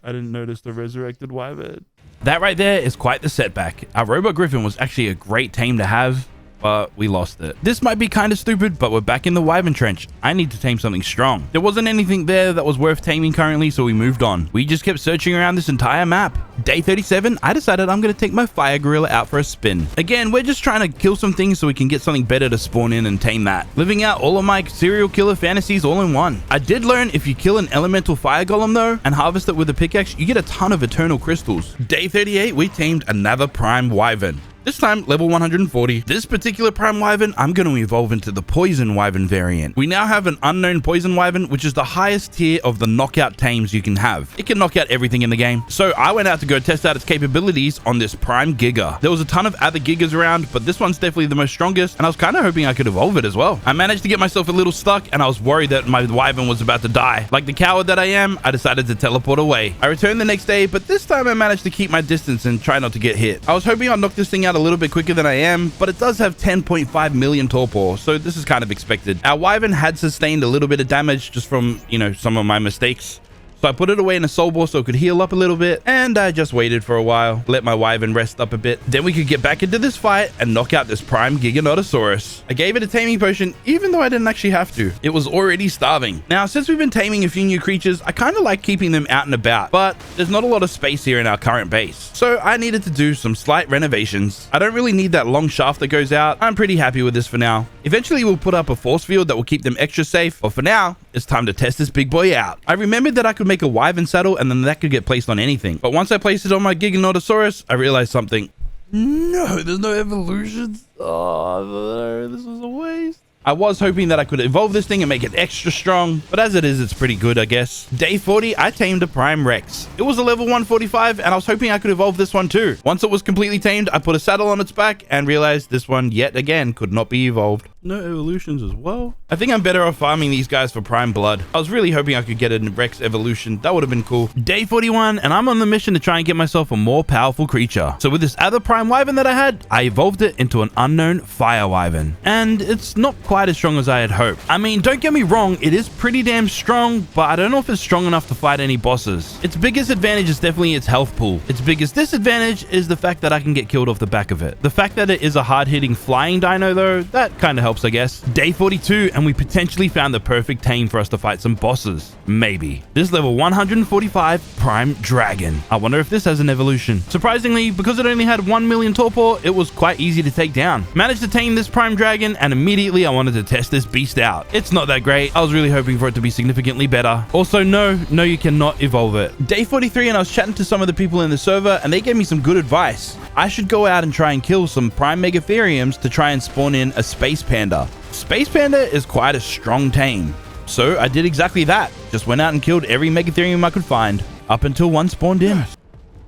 I didn't notice the resurrected Wyvern. That right there is quite the setback. Our robot Griffin was actually a great tame to have, but we lost it. This might be kind of stupid, but we're back in the Wyvern Trench. I need to tame something strong. There wasn't anything there that was worth taming currently, so we moved on. We just kept searching around this entire map. Day 37, I decided I'm going to take my fire gorilla out for a spin. Again, we're just trying to kill some things so we can get something better to spawn in and tame that. Living out all of my serial killer fantasies all in one. I did learn if you kill an elemental fire golem though, and harvest it with a pickaxe, you get a ton of eternal crystals. Day 38, we tamed another prime wyvern. This time, level 140. This particular prime wyvern, I'm going to evolve into the poison wyvern variant. We now have an unknown poison wyvern, which is the highest tier of the knockout tames you can have. It can knock out everything in the game. So I went out to go test out its capabilities on this prime Giga. There was a ton of other Gigas around, but this one's definitely the most strongest, and I was kind of hoping I could evolve it as well. I managed to get myself a little stuck, and I was worried that my wyvern was about to die. Like the coward that I am, I decided to teleport away. I returned the next day, but this time I managed to keep my distance and try not to get hit. I was hoping I'd knock this thing out a little bit quicker than I am, but it does have 10.5 million torpor, so this is kind of expected. Our wyvern had sustained a little bit of damage just from, you know, some of my mistakes. So I put it away in a soul ball so it could heal up a little bit, and I just waited for a while, let my wyvern rest up a bit. Then we could get back into this fight and knock out this prime Giganotosaurus. I gave it a taming potion, even though I didn't actually have to. It was already starving. Now, since we've been taming a few new creatures, I kind of like keeping them out and about, but there's not a lot of space here in our current base. So I needed to do some slight renovations. I don't really need that long shaft that goes out. I'm pretty happy with this for now. Eventually, we'll put up a force field that will keep them extra safe, but for now, it's time to test this big boy out. I remembered that I could make a wyvern saddle and then that could get placed on anything. But once I placed it on my Giganotosaurus, I realized something. No, there's no evolutions. Oh, no, this was a waste. I was hoping that I could evolve this thing and make it extra strong, but as it is, it's pretty good, I guess. Day 40, I tamed a Prime Rex. It was a level 145, and I was hoping I could evolve this one too. Once it was completely tamed, I put a saddle on its back and realized this one, yet again, could not be evolved. No evolutions as well. I think I'm better off farming these guys for Prime Blood. I was really hoping I could get a Rex evolution. That would have been cool. Day 41, and I'm on the mission to try and get myself a more powerful creature. So with this other Prime Wyvern that I had, I evolved it into an unknown Fire Wyvern. And it's not quite as strong as I had hoped. I mean, don't get me wrong, it is pretty damn strong, but I don't know if it's strong enough to fight any bosses. Its biggest advantage is definitely its health pool. Its biggest disadvantage is the fact that I can get killed off the back of it. The fact that it is a hard-hitting flying dino though, that kind of helps, I guess. Day 42, and we potentially found the perfect tame for us to fight some bosses. Maybe. This level 145 Prime Dragon. I wonder if this has an evolution. Surprisingly, because it only had 1 million torpor, it was quite easy to take down. Managed to tame this Prime Dragon, and immediately I wanted to test this beast out. It's not that great. I was really hoping for it to be significantly better. Also, no, you cannot evolve it. Day 43, and I was chatting to some of the people in the server, and they gave me some good advice. I should go out and try and kill some Prime Megatheriums to try and spawn in a Space Panda. Space Panda is quite a strong tame. So I did exactly that. Just went out and killed every Megatherium I could find. Up until one spawned in. Yes.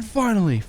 Finally.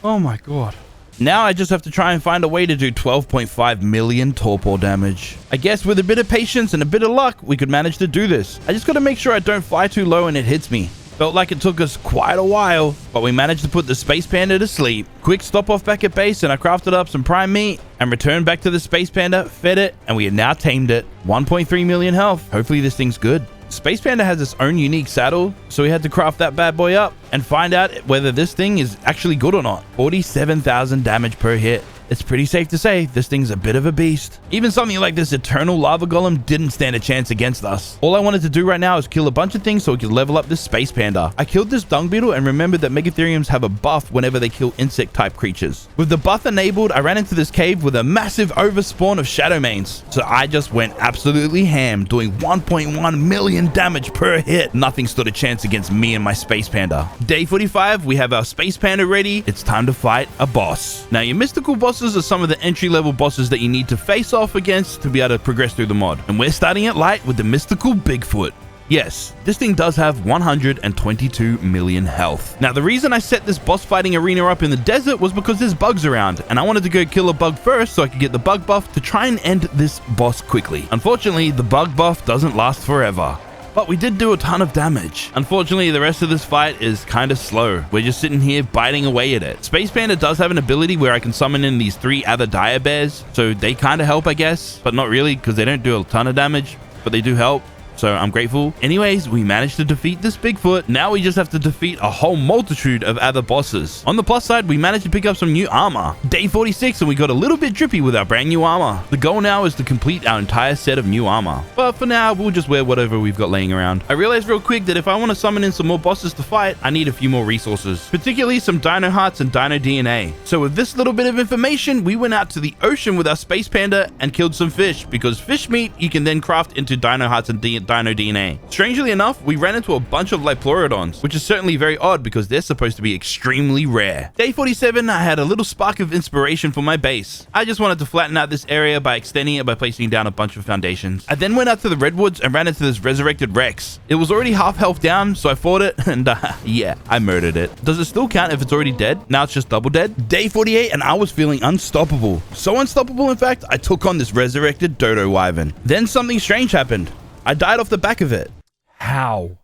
Oh my god. Now I just have to try and find a way to do 12.5 million torpor damage. I guess with a bit of patience and a bit of luck, we could manage to do this. I just gotta make sure I don't fly too low and it hits me. Felt like it took us quite a while, but we managed to put the Space Panda to sleep. Quick stop off back at base, and I crafted up some prime meat and returned back to the Space Panda, fed it, and we have now tamed it. 1.3 million health. Hopefully this thing's good. Space Panda has its own unique saddle, so we had to craft that bad boy up, and find out whether this thing is actually good or not. 47,000 damage per hit. It's pretty safe to say this thing's a bit of a beast. Even something like this eternal lava golem didn't stand a chance against us. All I wanted to do right now is kill a bunch of things so we could level up this space panda. I killed this dung beetle and remembered that megatheriums have a buff whenever they kill insect type creatures. With the buff enabled, I ran into this cave with a massive overspawn of shadow mains. So I just went absolutely ham, doing 1.1 million damage per hit. Nothing stood a chance against me and my space panda. Day 45, we have our space panda ready. It's time to fight a boss. Now, your mystical bosses are some of the entry-level bosses that you need to face off against to be able to progress through the mod. And we're starting it light with the mystical Bigfoot. Yes, this thing does have 122 million health. Now, the reason I set this boss fighting arena up in the desert was because there's bugs around, and I wanted to go kill a bug first so I could get the bug buff to try and end this boss quickly. Unfortunately, the bug buff doesn't last forever. But we did do a ton of damage. Unfortunately, the rest of this fight is kind of slow. We're just sitting here biting away at it. Space Panda does have an ability where I can summon in these 3 other dire bears, so they kind of help, I guess, but not really because they don't do a ton of damage, but they do help. So I'm grateful. Anyways, we managed to defeat this Bigfoot. Now we just have to defeat a whole multitude of other bosses. On the plus side, we managed to pick up some new armor. Day 46, and we got a little bit drippy with our brand new armor. The goal now is to complete our entire set of new armor. But for now, we'll just wear whatever we've got laying around. I realized real quick that if I want to summon in some more bosses to fight, I need a few more resources, particularly some dino hearts and dino DNA. So with this little bit of information, we went out to the ocean with our space panda and killed some fish, because fish meat you can then craft into dino hearts and dino DNA. Strangely enough, we ran into a bunch of Liplorodons, which is certainly very odd because they're supposed to be extremely rare. Day 47, I had a little spark of inspiration for my base. I just wanted to flatten out this area by extending it by placing down a bunch of foundations. I then went out to the redwoods and ran into this resurrected Rex. It was already half health down, so I fought it, and yeah, I murdered it. Does it still count if it's already dead? Now it's just double dead. Day 48, and I was feeling unstoppable. So unstoppable, in fact, I took on this resurrected dodo wyvern. Then something strange happened. I died off the back of it. How?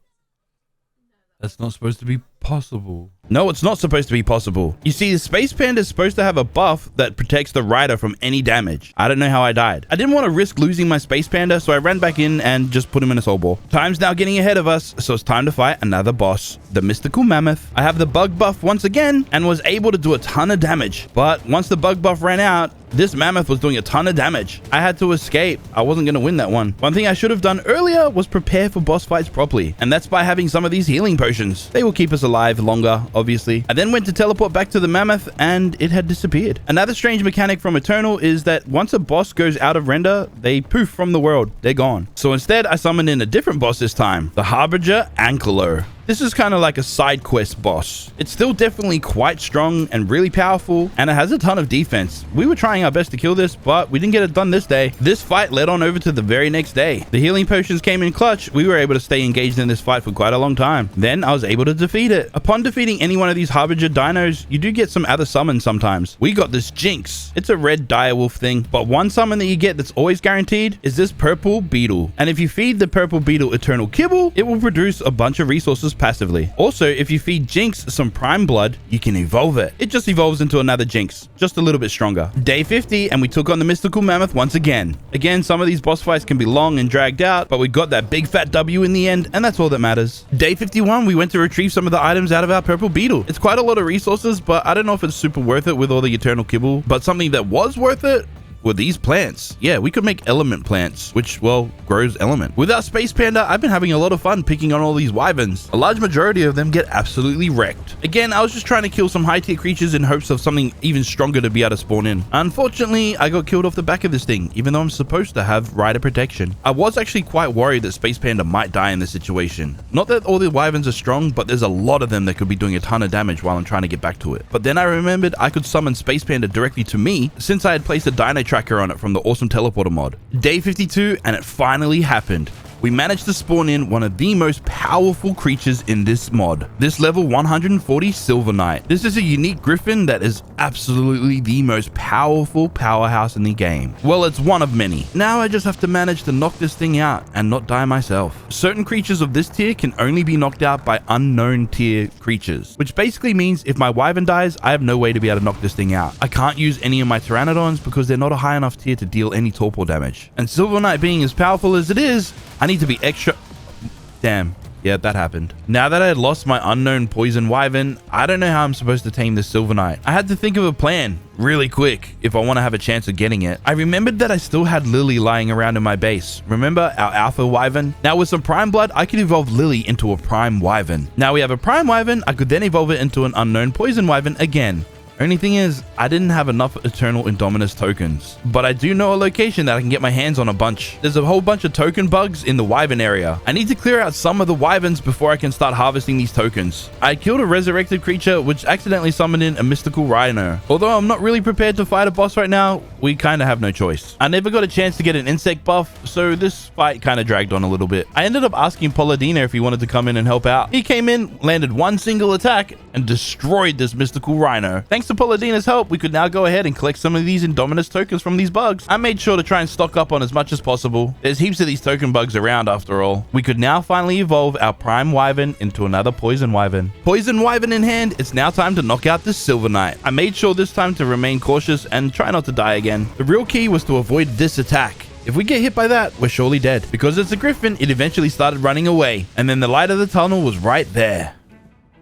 That's not supposed to be possible. No, it's not supposed to be possible. You see, the space panda is supposed to have a buff that protects the rider from any damage. I don't know how I died. I didn't want to risk losing my space panda, so I ran back in and just put him in a soul ball. Time's now getting ahead of us, so it's time to fight another boss, the mystical mammoth. I have the bug buff once again and was able to do a ton of damage. But once the bug buff ran out, this mammoth was doing a ton of damage. I had to escape. I wasn't going to win that one. One thing I should have done earlier was prepare for boss fights properly, and that's by having some of these healing potions. They will keep us alive longer, obviously. I then went to teleport back to the mammoth, and it had disappeared. Another strange mechanic from Eternal is that once a boss goes out of render, they poof from the world. They're gone. So instead, I summoned in a different boss this time, the Harbinger Ankylo. This is kind of like a side quest boss. It's still definitely quite strong and really powerful, and it has a ton of defense. We were trying our best to kill this, but we didn't get it done this day. This fight led on over to the very next day. The healing potions came in clutch. We were able to stay engaged in this fight for quite a long time. Then I was able to defeat it. Upon defeating any one of these Harbinger dinos, you do get some other summons sometimes. We got this Jinx. It's a red direwolf thing, but one summon that you get that's always guaranteed is this purple beetle. And if you feed the purple beetle eternal kibble, it will produce a bunch of resources passively. Also, if you feed Jinx some prime blood, you can evolve it. It just evolves into another Jinx, just a little bit stronger. Day 50, and we took on the mystical mammoth once again. Again, some of these boss fights can be long and dragged out, but we got that big fat W in the end, and that's all that matters. Day 51, we went to retrieve some of the items out of our purple beetle. It's quite a lot of resources, but I don't know if it's super worth it with all the eternal kibble, but something that was worth it were these plants. Yeah, we could make element plants, which, well, grows element. With our space panda, I've been having a lot of fun picking on all these wyverns. A large majority of them get absolutely wrecked. Again, I was just trying to kill some high tier creatures in hopes of something even stronger to be able to spawn in. Unfortunately, I got killed off the back of this thing, even though I'm supposed to have rider protection. I was actually quite worried that space panda might die in this situation. Not that all the wyverns are strong, but there's a lot of them that could be doing a ton of damage while I'm trying to get back to it. But then I remembered I could summon space panda directly to me since I had placed a dino tracker on it from the awesome teleporter mod. Day 52, and it finally happened. We managed to spawn in one of the most powerful creatures in this mod. This level 140 Silver Knight. This is a unique griffin that is absolutely the most powerful powerhouse in the game. Well, it's one of many. Now I just have to manage to knock this thing out and not die myself. Certain creatures of this tier can only be knocked out by unknown tier creatures, which basically means if my wyvern dies, I have no way to be able to knock this thing out. I can't use any of my pteranodons because they're not a high enough tier to deal any torpor damage. And Silver Knight being as powerful as it is, I need to be extra... Damn. Yeah, that happened. Now that I had lost my unknown poison wyvern, I don't know how I'm supposed to tame this silver knight. I had to think of a plan really quick if I want to have a chance of getting it. I remembered that I still had Lily lying around in my base. Remember our alpha wyvern? Now with some prime blood, I could evolve Lily into a prime wyvern. Now we have a prime wyvern, I could then evolve it into an unknown poison wyvern again. Only thing is, I didn't have enough Eternal Indominus tokens, but I do know a location that I can get my hands on a bunch. There's a whole bunch of token bugs in the wyvern area. I need to clear out some of the wyverns before I can start harvesting these tokens. I killed a resurrected creature which accidentally summoned in a mystical rhino. Although I'm not really prepared to fight a boss right now, we kind of have no choice. I never got a chance to get an insect buff, so this fight kind of dragged on a little bit. I ended up asking Polydina if he wanted to come in and help out. He came in, landed one single attack, and destroyed this mystical rhino. Thanks to Polydina's help, we could now go ahead and collect some of these Indominus tokens from these bugs. I made sure to try and stock up on as much as possible. There's heaps of these token bugs around after all. We could now finally evolve our prime wyvern into another poison wyvern. Poison wyvern in hand, it's now time to knock out this silver knight. I made sure this time to remain cautious and try not to die again. The real key was to avoid this attack. If we get hit by that, we're surely dead. Because it's a griffin, it eventually started running away. And then the light of the tunnel was right there.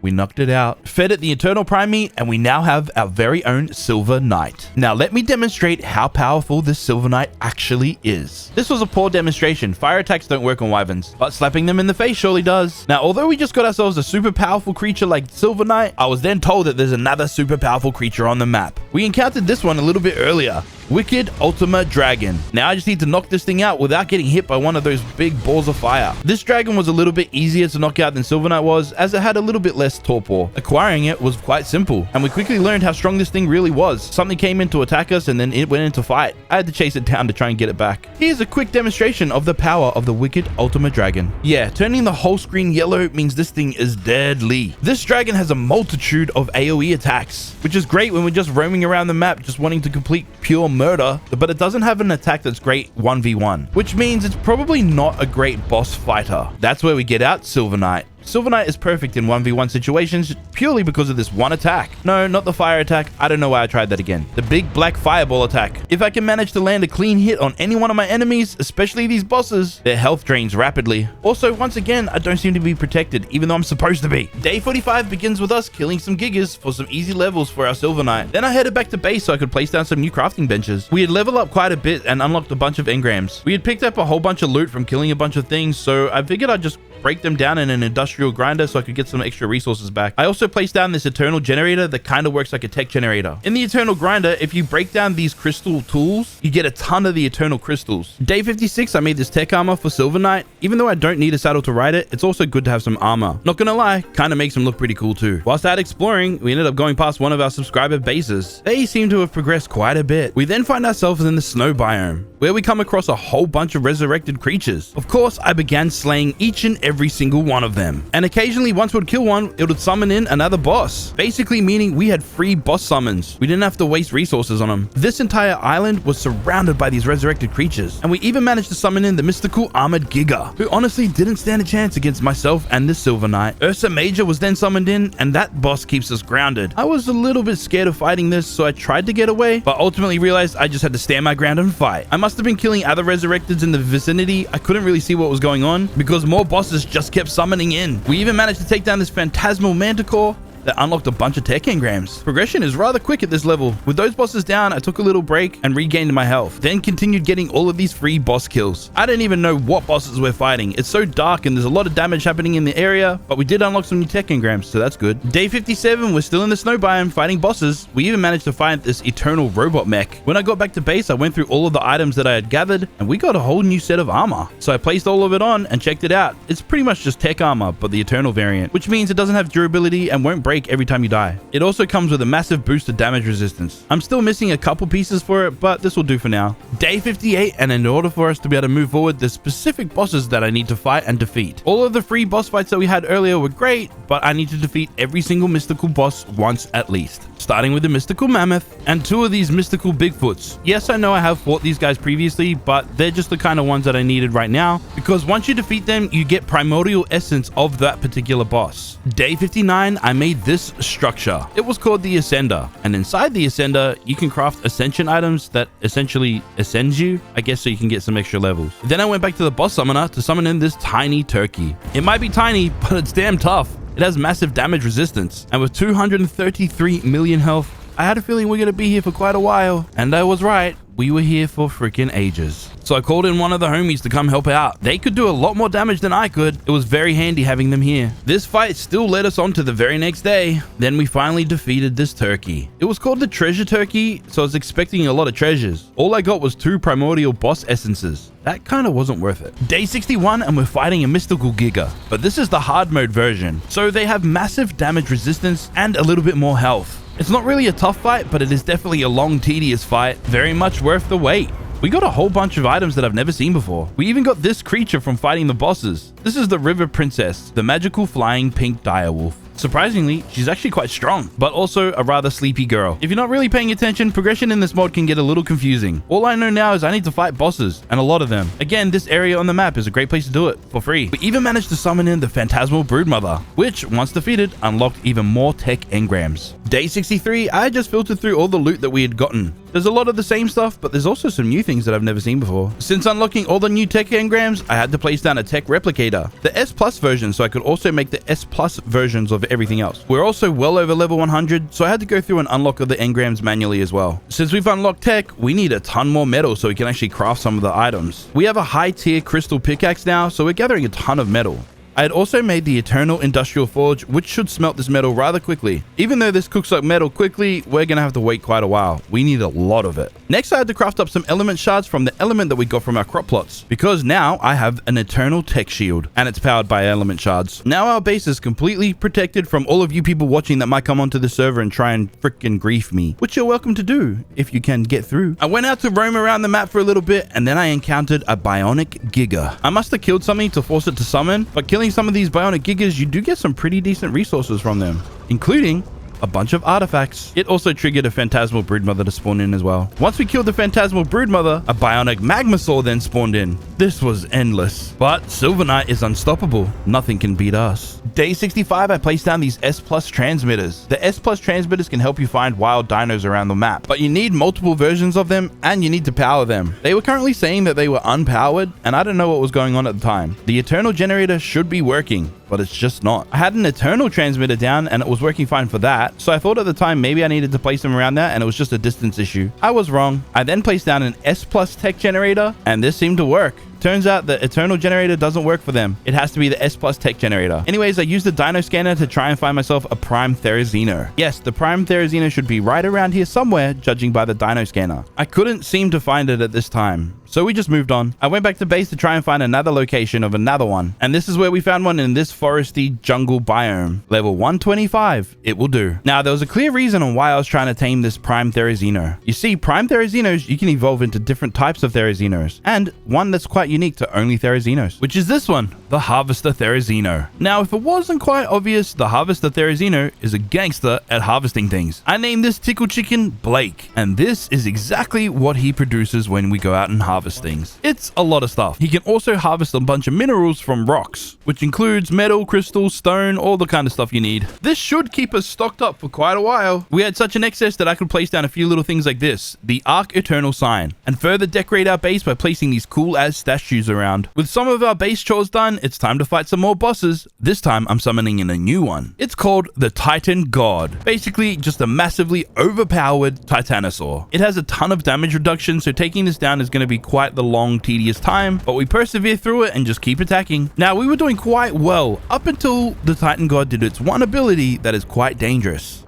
We knocked it out, fed it the Eternal Prime Meat, and we now have our very own Silver Knight. Now let me demonstrate how powerful this Silver Knight actually is. This was a poor demonstration. Fire attacks don't work on wyverns, but slapping them in the face surely does. Now, although we just got ourselves a super powerful creature like Silver Knight, I was then told that there's another super powerful creature on the map. We encountered this one a little bit earlier. Wicked Ultima Dragon. Now I just need to knock this thing out without getting hit by one of those big balls of fire. This dragon was a little bit easier to knock out than Silver Knight was, as it had a little bit less torpor. Acquiring it was quite simple, and we quickly learned how strong this thing really was. Something came in to attack us and then it went into fight. I had to chase it down to try and get it back. Here's a quick demonstration of the power of the Wicked Ultima Dragon. Yeah, turning the whole screen yellow means this thing is deadly. This dragon has a multitude of AoE attacks, which is great when we're just roaming around the map just wanting to complete pure murder, but it doesn't have an attack that's great 1v1, which means it's probably not a great boss fighter. That's where we get out Silver Knight. Silver Knight is perfect in 1v1 situations purely because of this one attack. No, not the fire attack. I don't know why I tried that again. The big black fireball attack. If I can manage to land a clean hit on any one of my enemies, especially these bosses, their health drains rapidly. Also, once again, I don't seem to be protected, even though I'm supposed to be. Day 45 begins with us killing some Gigas for some easy levels for our Silver Knight. Then I headed back to base so I could place down some new crafting benches. We had leveled up quite a bit and unlocked a bunch of engrams. We had picked up a whole bunch of loot from killing a bunch of things, so I figured I'd just break them down in an industrial grinder so I could get some extra resources back. I also placed down this eternal generator that kind of works like a tech generator. In the eternal grinder, if you break down these crystal tools, you get a ton of the eternal crystals. Day 56, I made this tech armor for Silver Knight. Even though I don't need a saddle to ride it, it's also good to have some armor. Not gonna lie, kind of makes him look pretty cool too. Whilst out exploring, we ended up going past one of our subscriber bases. They seem to have progressed quite a bit. We then find ourselves in the snow biome, where we come across a whole bunch of resurrected creatures. Of course, I began slaying each and every single one of them. And occasionally, once we'd kill one, it would summon in another boss. Basically meaning we had free boss summons. We didn't have to waste resources on them. This entire island was surrounded by these resurrected creatures. And we even managed to summon in the mystical armored Giga, who honestly didn't stand a chance against myself and the Silver Knight. Ursa Major was then summoned in, and that boss keeps us grounded. I was a little bit scared of fighting this, so I tried to get away, but ultimately realized I just had to stand my ground and fight. I must have been killing other resurrecteds in the vicinity. I couldn't really see what was going on because more bosses just kept summoning in. We even managed to take down this phantasmal manticore that unlocked a bunch of tech engrams. Progression is rather quick at this level. With those bosses down, I took a little break and regained my health, then continued getting all of these free boss kills. I don't even know what bosses we're fighting. It's so dark and there's a lot of damage happening in the area, but we did unlock some new tech engrams, so that's good. Day 57, we're still in the snow biome fighting bosses. We even managed to find this eternal robot mech. When I got back to base, I went through all of the items that I had gathered, and we got a whole new set of armor. So I placed all of it on and checked it out. It's pretty much just tech armor, but the eternal variant, which means it doesn't have durability and won't break every time you die. It also comes with a massive boost to damage resistance. I'm still missing a couple pieces for it, but this will do for now. Day 58, and in order for us to be able to move forward, there's specific bosses that I need to fight and defeat. All of the free boss fights that we had earlier were great, but I need to defeat every single mystical boss once at least. Starting with the mystical mammoth and 2 of these mystical Bigfoots. Yes, I know I have fought these guys previously, but they're just the kind of ones that I needed right now, because once you defeat them, you get primordial essence of that particular boss. Day 59, I made this structure. It was called the Ascender, and inside the Ascender, you can craft ascension items that essentially ascends you, I guess, so you can get some extra levels. Then I went back to the boss summoner to summon in this tiny turkey. It might be tiny, but it's damn tough. It has massive damage resistance, and with 233 million health, I had a feeling we're gonna be here for quite a while, and I was right. We were here for freaking ages. So I called in one of the homies to come help out. They could do a lot more damage than I could. It was very handy having them here. This fight still led us on to the very next day. Then we finally defeated this turkey. It was called the treasure turkey, so I was expecting a lot of treasures. All I got was 2 primordial boss essences. That kind of wasn't worth it. Day 61, and we're fighting a mystical Giga, but this is the hard mode version. So they have massive damage resistance and a little bit more health. It's not really a tough fight, but it is definitely a long, tedious fight. Very much worth the wait. We got a whole bunch of items that I've never seen before. We even got this creature from fighting the bosses. This is the River Princess, the magical flying pink direwolf. Surprisingly, she's actually quite strong, but also a rather sleepy girl. If you're not really paying attention, progression in this mod can get a little confusing. All I know now is I need to fight bosses, and a lot of them. Again, this area on the map is a great place to do it, for free. We even managed to summon in the Phantasmal Broodmother, which, once defeated, unlocked even more tech engrams. Day 63, I just filtered through all the loot that we had gotten. There's a lot of the same stuff, but there's also some new things that I've never seen before. Since unlocking all the new tech engrams, I had to place down a tech replicator, the S Plus version, so I could also make the S Plus versions of everything else. We're also well over level 100, so I had to go through and unlock all the engrams manually as well. Since we've unlocked tech, we need a ton more metal so we can actually craft some of the items. We have a high tier crystal pickaxe now, so we're gathering a ton of metal. I had also made the Eternal Industrial Forge, which should smelt this metal rather quickly. Even though this cooks up metal quickly, we're gonna have to wait quite a while. We need a lot of it. Next, I had to craft up some element shards from the element that we got from our crop plots, because now I have an Eternal Tech Shield, and it's powered by element shards. Now our base is completely protected from all of you people watching that might come onto the server and try and frickin' grief me, which you're welcome to do if you can get through. I went out to roam around the map for a little bit, and then I encountered a bionic Giga. I must have killed something to force it to summon, but killing some of these bionic Gigas, you do get some pretty decent resources from them, including a bunch of artifacts. It also triggered a Phantasmal Broodmother to spawn in as well. Once we killed the Phantasmal Broodmother, a bionic Magmasaur then spawned in. This was endless. But Silver Knight is unstoppable. Nothing can beat us. Day 65, I placed down these S Plus transmitters. The S Plus transmitters can help you find wild dinos around the map, but you need multiple versions of them and you need to power them. They were currently saying that they were unpowered, and I don't know what was going on at the time. The Eternal Generator should be working, but it's just not. I had an Eternal transmitter down and it was working fine for that, so I thought at the time maybe I needed to place them around there and it was just a distance issue. I was wrong. I then placed down an S Plus tech generator and this seemed to work. Turns out the Eternal Generator doesn't work for them. It has to be the S Plus Tech Generator. Anyways, I used the Dino Scanner to try and find myself a Prime Therizino. Yes, the Prime Therizino should be right around here somewhere, judging by the Dino Scanner. I couldn't seem to find it at this time, so we just moved on. I went back to base to try and find another location of another one, and this is where we found one in this foresty jungle biome. Level 125. It will do. Now, there was a clear reason on why I was trying to tame this Prime Therizino. You see, Prime Therizinos, you can evolve into different types of Therizinos, and one that's quite unique to only Therizinos, which is this one, the Harvester Therizino. Now, if it wasn't quite obvious, the Harvester Therizino is a gangster at harvesting things. I named this Tickle Chicken Blake, and this is exactly what he produces when we go out and harvest things. It's a lot of stuff. He can also harvest a bunch of minerals from rocks, which includes metal, crystal, stone, all the kind of stuff you need. This should keep us stocked up for quite a while. We had such an excess that I could place down a few little things like this, the ARK Eternal Sign, and further decorate our base by placing these cool ass statues around. With some of our base chores done, it's time to fight some more bosses. This time I'm summoning in a new one. It's called the Titan God. Basically just a massively overpowered Titanosaur. It has a ton of damage reduction, so taking this down is going to be quite the long, tedious time, but we persevere through it and just keep attacking. Now, we were doing quite well up until the Titan God did its one ability that is quite dangerous.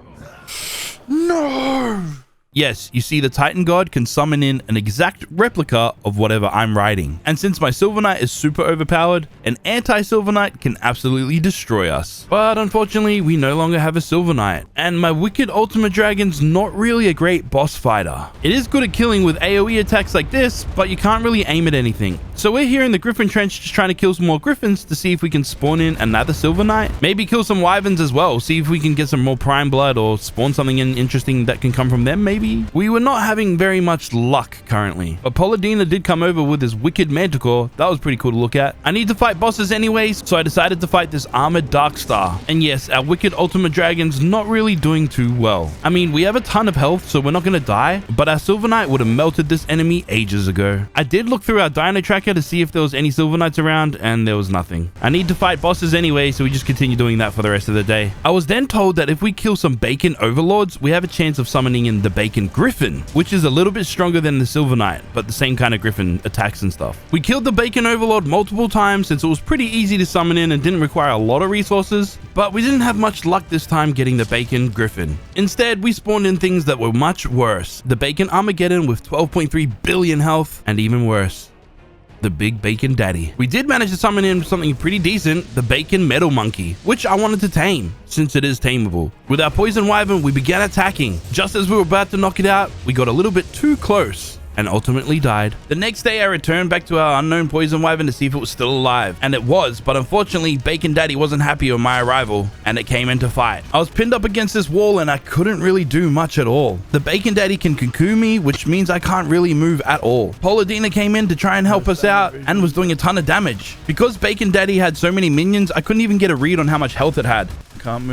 No! Yes, you see, the Titan God can summon in an exact replica of whatever I'm riding. And since my Silver Knight is super overpowered, an anti-Silver Knight can absolutely destroy us. But unfortunately, we no longer have a Silver Knight. And my Wicked Ultimate Dragon's not really a great boss fighter. It is good at killing with AoE attacks like this, but you can't really aim at anything. So we're here in the Griffin Trench just trying to kill some more Griffins to see if we can spawn in another Silver Knight. Maybe kill some Wyverns as well, see if we can get some more Prime Blood or spawn something interesting that can come from them maybe. maybe? We were not having very much luck currently, but Paladina did come over with his wicked manticore. That was pretty cool to look at. I need to fight bosses anyways, so I decided to fight this armored Darkstar. And yes, our wicked ultimate dragon's not really doing too well. I mean, we have a ton of health, so we're not gonna die, but our Silver Knight would have melted this enemy ages ago. I did look through our Dino tracker to see if there was any Silver Knights around, and there was nothing. I need to fight bosses anyway, so we just continue doing that for the rest of the day. I was then told that if we kill some bacon overlords, we have a chance of summoning in the bacon griffin, which is a little bit stronger than the Silver Knight, but the same kind of griffin attacks and stuff. We killed the bacon overlord multiple times since it was pretty easy to summon in and didn't require a lot of resources, but we didn't have much luck this time getting the bacon griffin. Instead, we spawned in things that were much worse. The bacon Armageddon with 12.3 billion health, and even worse, the big bacon daddy. We did manage to summon in something pretty decent, the bacon metal monkey, which I wanted to tame since it is tameable. With our poison wyvern, we began attacking. Just as we were about to knock it out, we got a little bit too close and ultimately died. The next day, I returned back to our unknown poison wyvern to see if it was still alive, and it was, but unfortunately, Bacon Daddy wasn't happy with my arrival, and it came into fight. I was pinned up against this wall, and I couldn't really do much at all. The Bacon Daddy can cocoon me, which means I can't really move at all. Paladina came in to try and help us out, and was doing a ton of damage. Because Bacon Daddy had so many minions, I couldn't even get a read on how much health it had. I can't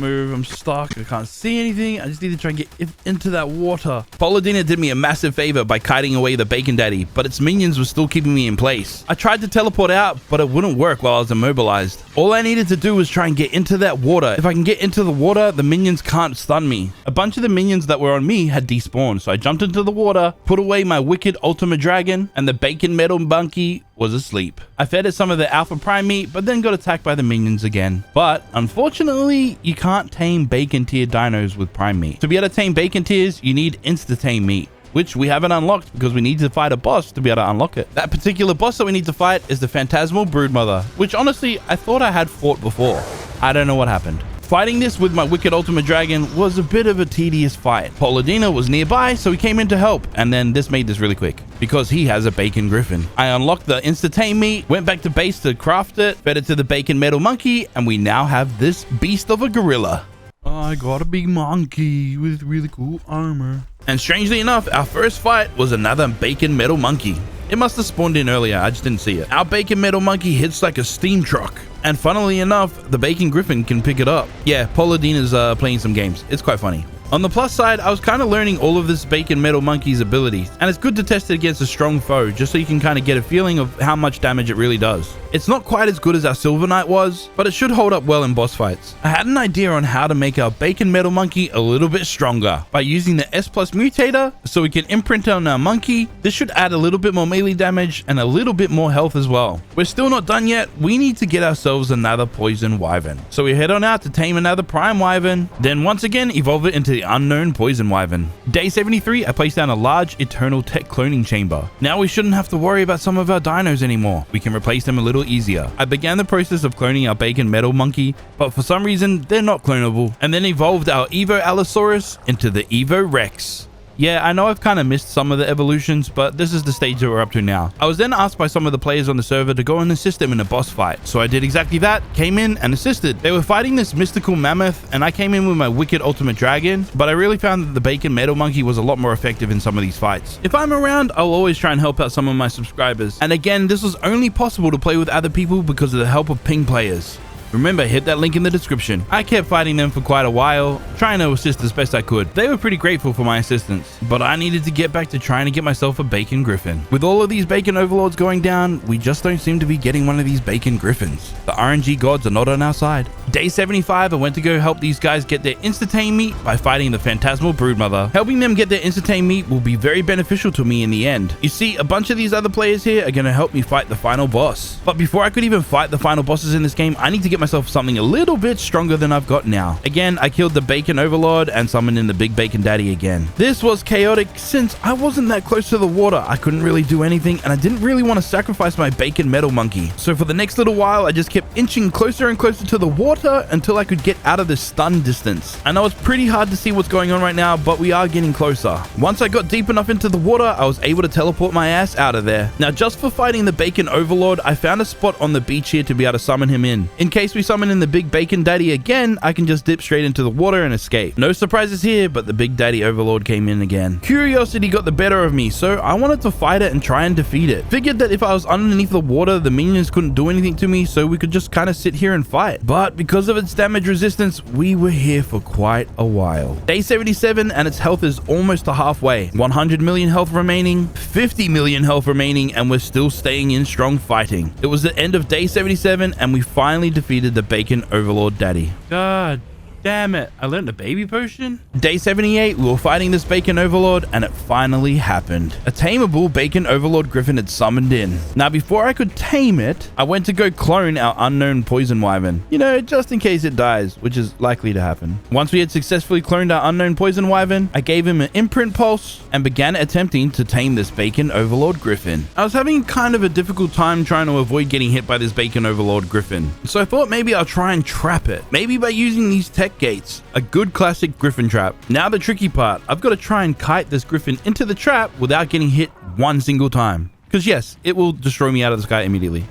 move, I'm stuck, I can't see anything. I just need to try and get into that water. Paladina did me a massive favor by kiting away the Bacon Daddy, but its minions were still keeping me in place. I tried to teleport out, but it wouldn't work while I was immobilized. All I needed to do was try and get into that water. If I can get into the water, the minions can't stun me. A bunch of the minions that were on me had despawned, so I jumped into the water, put away my wicked ultimate dragon, and the bacon metal monkey was asleep. I fed it some of the alpha prime meat, but then got attacked by the minions again. But unfortunately, you can't tame bacon tier dinos with prime meat. To be able to tame bacon tiers, you need insta-tame meat, which we haven't unlocked because we need to fight a boss to be able to unlock it. That particular boss that we need to fight is the Phantasmal Broodmother, which honestly, I thought I had fought before. I don't know what happened. Fighting this with my wicked ultimate dragon was a bit of a tedious fight. Paladina was nearby, so he came in to help, and then this made this really quick because he has a bacon griffin. I unlocked the insta-tame meat, went back to base to craft it, fed it to the bacon metal monkey, and we now have this beast of a gorilla. I got a big monkey with really cool armor. And strangely enough, our first fight was another bacon metal monkey. It must have spawned in earlier, I just didn't see it. Our bacon metal monkey hits like a steam truck. And funnily enough, the bacon griffin can pick it up. Yeah, Paladina's playing some games. It's quite funny. On the plus side, I was kind of learning all of this bacon metal monkey's abilities, and it's good to test it against a strong foe just so you can kind of get a feeling of how much damage it really does. It's not quite as good as our Silver Knight was, but it should hold up well in boss fights. I had an idea on how to make our bacon metal monkey a little bit stronger by using the S+ mutator so we can imprint on our monkey. This should add a little bit more melee damage and a little bit more health as well. We're still not done yet. We need to get ourselves another poison wyvern. So we head on out to tame another prime wyvern, then once again evolve it into the unknown poison wyvern. Day 73, I placed down a large eternal tech cloning chamber. Now we shouldn't have to worry about some of our dinos anymore. We can replace them a little easier. I began the process of cloning our bacon metal monkey, but for some reason they're not clonable, and then evolved our Evo Allosaurus into the Evo Rex. Yeah, I know I've kind of missed some of the evolutions, but this is the stage that we're up to now. I was then asked by some of the players on the server to go and assist them in a boss fight. So I did exactly that, came in and assisted. They were fighting this mystical mammoth, and I came in with my wicked ultimate dragon, but I really found that the bacon metal monkey was a lot more effective in some of these fights. If I'm around, I'll always try and help out some of my subscribers. And again, this was only possible to play with other people because of the help of PingPlayers. Remember, hit that link in the description. I kept fighting them for quite a while, trying to assist as best I could. They were pretty grateful for my assistance, but I needed to get back to trying to get myself a bacon griffin. With all of these bacon overlords going down, we just don't seem to be getting one of these bacon griffins. The RNG gods are not on our side. Day 75, I went to go help these guys get their insta-tame meat by fighting the Phantasmal Broodmother. Helping them get their insta-tame meat will be very beneficial to me in the end. You see, a bunch of these other players here are going to help me fight the final boss. But before I could even fight the final bosses in this game, I need to get myself something a little bit stronger than I've got now. Again, I killed the bacon overlord and summoned in the big bacon daddy again. This was chaotic since I wasn't that close to the water. I couldn't really do anything, and I didn't really want to sacrifice my bacon metal monkey. So for the next little while, I just kept inching closer and closer to the water until I could get out of the stun distance. I know it's pretty hard to see what's going on right now, but we are getting closer. Once I got deep enough into the water, I was able to teleport my ass out of there. Now, just for fighting the bacon overlord, I found a spot on the beach here to be able to summon him in case case we summon in the big bacon daddy again, I can just dip straight into the water and escape. No surprises here, but the big daddy overlord came in again. Curiosity got the better of me, so I wanted to fight it and try and defeat it. Figured that if I was underneath the water, the minions couldn't do anything to me, so we could just kind of sit here and fight. But because of its damage resistance, we were here for quite a while. Day 77 and its health is almost to halfway. 100 million health remaining, 50 million health remaining, and we're still staying in strong fighting. It was the end of day 77 and we finally defeated the bacon overlord daddy. God damn it, I learned a baby potion? Day 78, we were fighting this bacon overlord and it finally happened. A tameable bacon overlord griffin had summoned in. Now before I could tame it, I went to go clone our unknown poison wyvern. You know, just in case it dies, which is likely to happen. Once we had successfully cloned our unknown poison wyvern, I gave him an imprint pulse and began attempting to tame this bacon overlord griffin. I was having kind of a difficult time trying to avoid getting hit by this bacon overlord griffin. So I thought maybe I'll try and trap it. Maybe by using these tech gates, a good classic griffin trap. Now the tricky part, I've got to try and kite this griffin into the trap without getting hit one single time. Because yes, it will destroy me out of the sky immediately.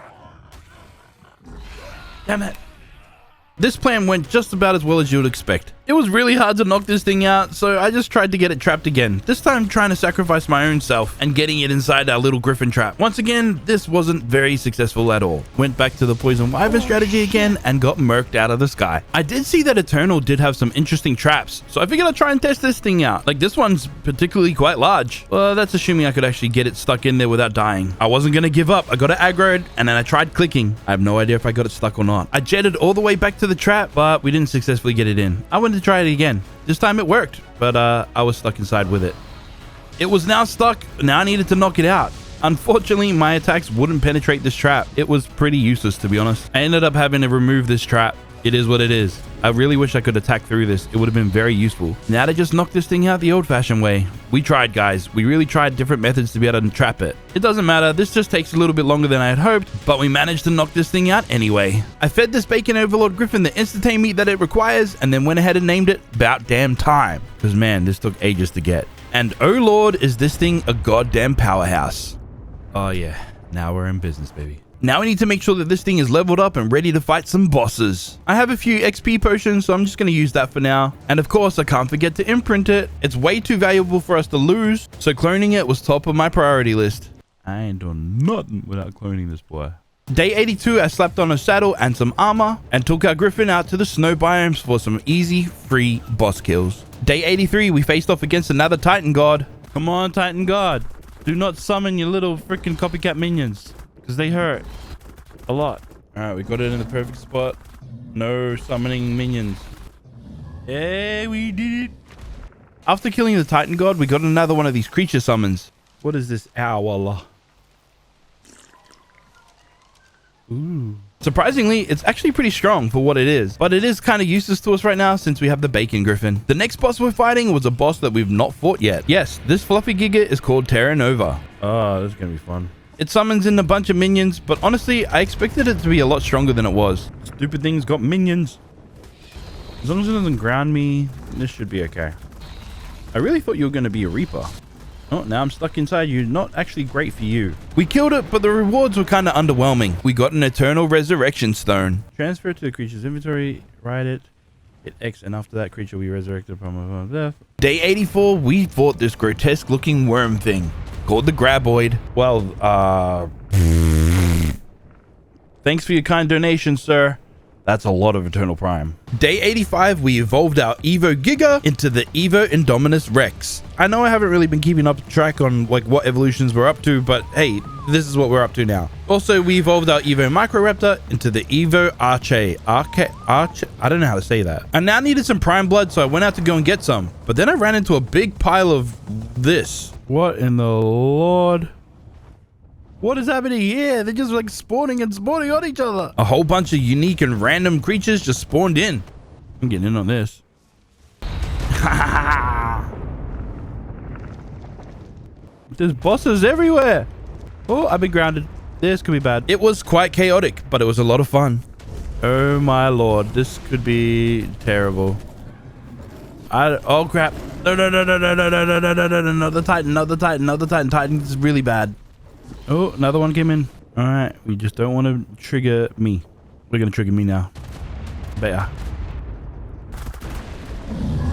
Damn it. This plan went just about as well as you would expect. It was really hard to knock this thing out, so I just tried to get it trapped again. This time trying to sacrifice my own self and getting it inside our little griffin trap. Once again, this wasn't very successful at all. Went back to the poison wyvern strategy again and got murked out of the sky. I did see that Eternal did have some interesting traps, so I figured I'd try and test this thing out. Like this one's particularly quite large. Well, that's assuming I could actually get it stuck in there without dying. I wasn't going to give up. I got it aggroed and then I tried clicking. I have no idea if I got it stuck or not. I jetted all the way back to the trap, but we didn't successfully get it in. I wanted to try it again. This time it worked, but I was stuck inside with it. It was now stuck. Now I needed to knock it out. Unfortunately, my attacks wouldn't penetrate this trap. It was pretty useless, to be honest. I ended up having to remove this trap. It is what it is. I really wish I could attack through this. It would have been very useful. Now to just knock this thing out the old-fashioned way. We tried, guys. We really tried different methods to be able to trap it. It doesn't matter. This just takes a little bit longer than I had hoped, but we managed to knock this thing out anyway. I fed this bacon overlord griffin the instant meat that it requires, and then went ahead and named it About Damn Time. Because man, this took ages to get. And oh lord, is this thing a goddamn powerhouse. Oh yeah, now we're in business, baby. Now we need to make sure that this thing is leveled up and ready to fight some bosses. I have a few XP potions, so I'm just going to use that for now. And of course, I can't forget to imprint it. It's way too valuable for us to lose, so cloning it was top of my priority list. I ain't doing nothing without cloning this boy. Day 82, I slapped on a saddle and some armor and took our griffin out to the snow biomes for some easy, free boss kills. Day 83, we faced off against another Titan God. Come on, Titan God. Do not summon your little freaking copycat minions, because they hurt a lot. All right, we got it in the perfect spot. No summoning minions. Hey, we did it. After killing the Titan God, we got another one of these creature summons. What is this? Owl. Ooh. Surprisingly, it's actually pretty strong for what it is, but it is kind of useless to us right now since we have the bacon griffin. The next boss we're fighting was a boss that we've not fought yet. Yes, this fluffy Giga is called Terra Nova. Oh, this is gonna be fun. It summons in a bunch of minions, but honestly, I expected it to be a lot stronger than it was. Stupid thing's got minions. As long as it doesn't ground me, this should be okay. I really thought you were going to be a Reaper. Oh, now I'm stuck inside you. Not actually great for you. We killed it, but the rewards were kind of underwhelming. We got an Eternal Resurrection Stone. Transfer to the creature's inventory, ride it, hit X, and after that creature we resurrected from death. Day 84, we fought this grotesque looking worm thing called the Graboid. Well, thanks for your kind donation, sir. That's a lot of Eternal Prime. Day 85, we evolved our Evo Giga into the Evo Indominus Rex. I know I haven't really been keeping up track on like what evolutions we're up to, but hey, this is what we're up to now. Also, we evolved our Evo Microraptor into the Evo Arche. Arche? I don't know how to say that. I now needed some Prime Blood, so I went out to go and get some. But then I ran into a big pile of this. What in the Lord? What is happening here? They're just like spawning and spawning on each other. A whole bunch of unique and random creatures just spawned in. I'm getting in on this. There's bosses everywhere. Oh, I've been grounded. This could be bad. It was quite chaotic, but it was a lot of fun. Oh my lord, this could be terrible. Oh crap. No, the Titan, not the Titan, not the Titan. Titan's really bad. Oh, another one came in. All right, we just don't want to trigger me. We're going to trigger me now. Better.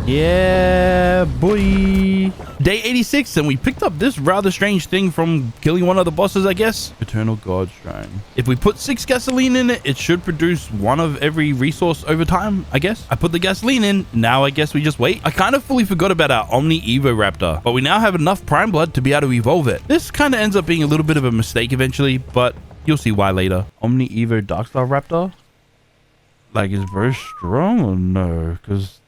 Yeah, boy. Day 86, and we picked up this rather strange thing from killing one of the bosses, I guess. Eternal God Shrine. If we put 6 gasoline in it, it should produce one of every resource over time, I guess. I put the gasoline in. Now I guess we just wait. I kind of fully forgot about our Omni Evo Raptor, but we now have enough Prime Blood to be able to evolve it. This kind of ends up being a little bit of a mistake eventually, but you'll see why later. Omni Evo Darkstar Raptor? Like, is very strong or no? Because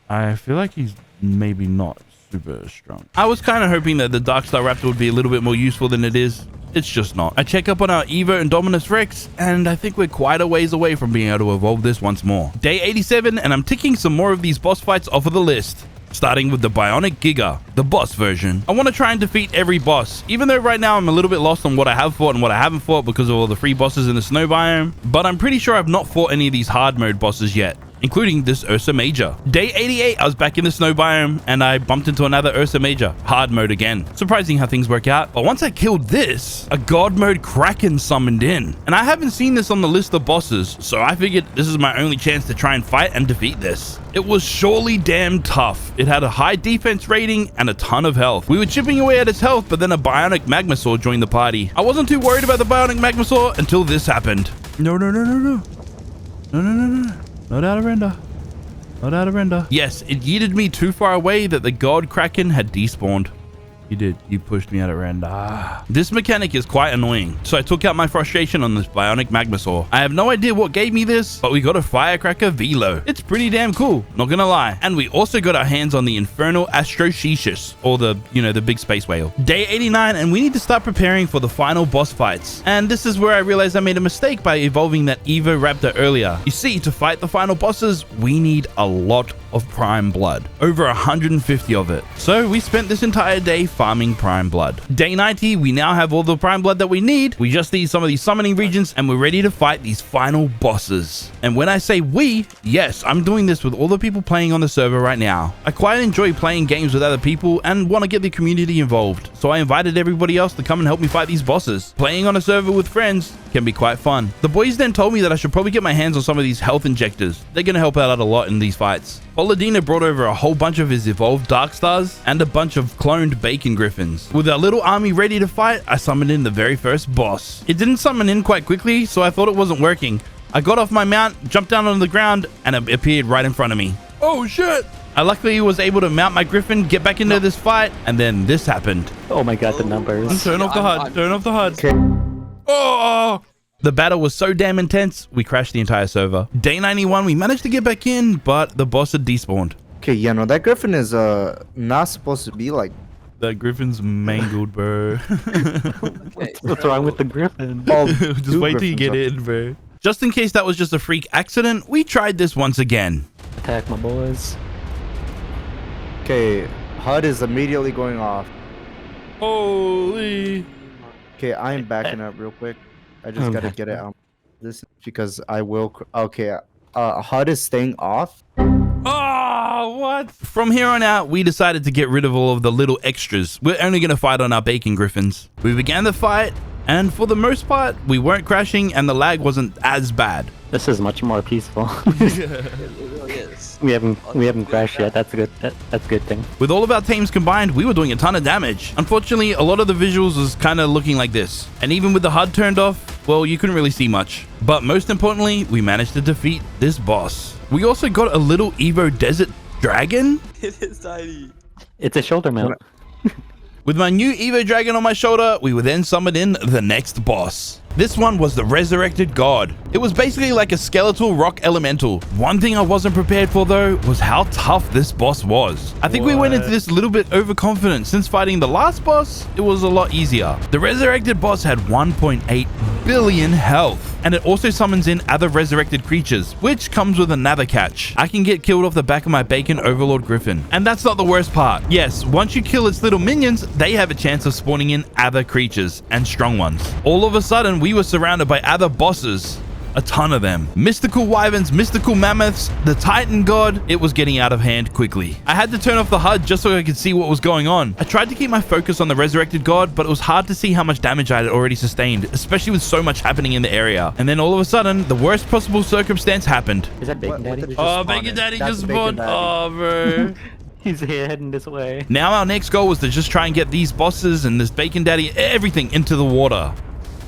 I feel like he's maybe not super strong. I was kind of hoping that the Darkstar Raptor would be a little bit more useful than it is. It's just not. I check up on our Evo and Dominus Rex, and I think we're quite a ways away from being able to evolve this once more. Day 87, and I'm ticking some more of these boss fights off of the list. Starting with the Bionic Giga, the boss version. I want to try and defeat every boss, even though right now I'm a little bit lost on what I have fought and what I haven't fought because of all the free bosses in the snow biome, but I'm pretty sure I've not fought any of these hard mode bosses yet, including this Ursa Major. Day 88, I was back in the snow biome and I bumped into another Ursa Major, hard mode again. Surprising how things work out. But once I killed this, a god mode Kraken summoned in. And I haven't seen this on the list of bosses, so I figured this is my only chance to try and fight and defeat this. It was surely damn tough. It had a high defense rating and a ton of health. We were chipping away at its health, but then a Bionic Magmasaur joined the party. I wasn't too worried about the Bionic Magmasaur until this happened. No. Not out of render. Not out of render. Yes, it yeeted me too far away that the God Kraken had despawned. You did. You pushed me out of render. This mechanic is quite annoying, so I took out my frustration on this Bionic Magmasaur. I have no idea what gave me this, but we got a Firecracker Velo. It's pretty damn cool, not gonna lie. And we also got our hands on the Infernal Astrosceus, or the big space whale. Day 89, and we need to start preparing for the final boss fights. And this is where I realized I made a mistake by evolving that Evo Raptor earlier. You see, to fight the final bosses, we need a lot of Prime Blood. Over 150 of it. So we spent this entire day farming Prime Blood. Day 90, we now have all the Prime Blood that we need. We just need some of these summoning regions and we're ready to fight these final bosses. And when I say we, yes, I'm doing this with all the people playing on the server right now. I quite enjoy playing games with other people and want to get the community involved. So I invited everybody else to come and help me fight these bosses. Playing on a server with friends can be quite fun. The boys then told me that I should probably get my hands on some of these health injectors. They're going to help out a lot in these fights. Paladino brought over a whole bunch of his evolved Darkstars and a bunch of cloned Bacon Griffins. With our little army ready to fight, I summoned in the very first boss. It didn't summon in quite quickly, so I thought it wasn't working. I got off my mount, jumped down on the ground, and it appeared right in front of me. Oh shit! I luckily was able to mount my Griffin, get back into this fight, and then this happened. Oh my god, the numbers. Turn off the HUD, turn off the HUD. Okay. Oh! The battle was so damn intense, we crashed the entire server. Day 91, we managed to get back in, but the boss had despawned. Okay, yeah, no, that Griffin is not supposed to be like... That Griffin's mangled, bro. What's wrong with the Griffin? Just wait till you get in, bro. Just in case that was just a freak accident, we tried this once again. Attack my boys. Okay, HUD is immediately going off. Holy. Okay, I am backing up real quick. I just gotta get it out. This because I will... Okay, HUD is staying off. Oh, what? From here on out, we decided to get rid of all of the little extras. We're only going to fight on our Bacon Griffins. We began the fight, and for the most part, we weren't crashing and the lag wasn't as bad. This is much more peaceful. It really is. We haven't crashed yet. That's a good thing. With all of our teams combined, we were doing a ton of damage. Unfortunately, a lot of the visuals was kind of looking like this. And even with the HUD turned off, well, you couldn't really see much. But most importantly, we managed to defeat this boss. We also got a little Evo Desert Dragon. It is tiny. It's a shoulder mount. With my new Evo Dragon on my shoulder, we were then summoned in the next boss. This one was the Resurrected God. It was basically like a skeletal rock elemental. One thing I wasn't prepared for though was how tough this boss was. I think we went into this a little bit overconfident. Since fighting the last boss, it was a lot easier. The Resurrected boss had 1.8 billion health. And it also summons in other resurrected creatures, which comes with another catch. I can get killed off the back of my Bacon Overlord Griffin. And that's not the worst part. Yes, once you kill its little minions, they have a chance of spawning in other creatures, and strong ones. All of a sudden, we were surrounded by other bosses. A ton of them. Mystical wyverns, mystical mammoths, the Titan God. It was getting out of hand quickly. I had to turn off the HUD just so I could see what was going on. I tried to keep my focus on the resurrected God, but it was hard to see how much damage I had already sustained, especially with so much happening in the area. And then all of a sudden, the worst possible circumstance happened. Is that Bacon Daddy? Oh, Bacon Daddy just spawned. Oh, bro. He's heading this way. Now our next goal was to just try and get these bosses and this Bacon Daddy, everything into the water.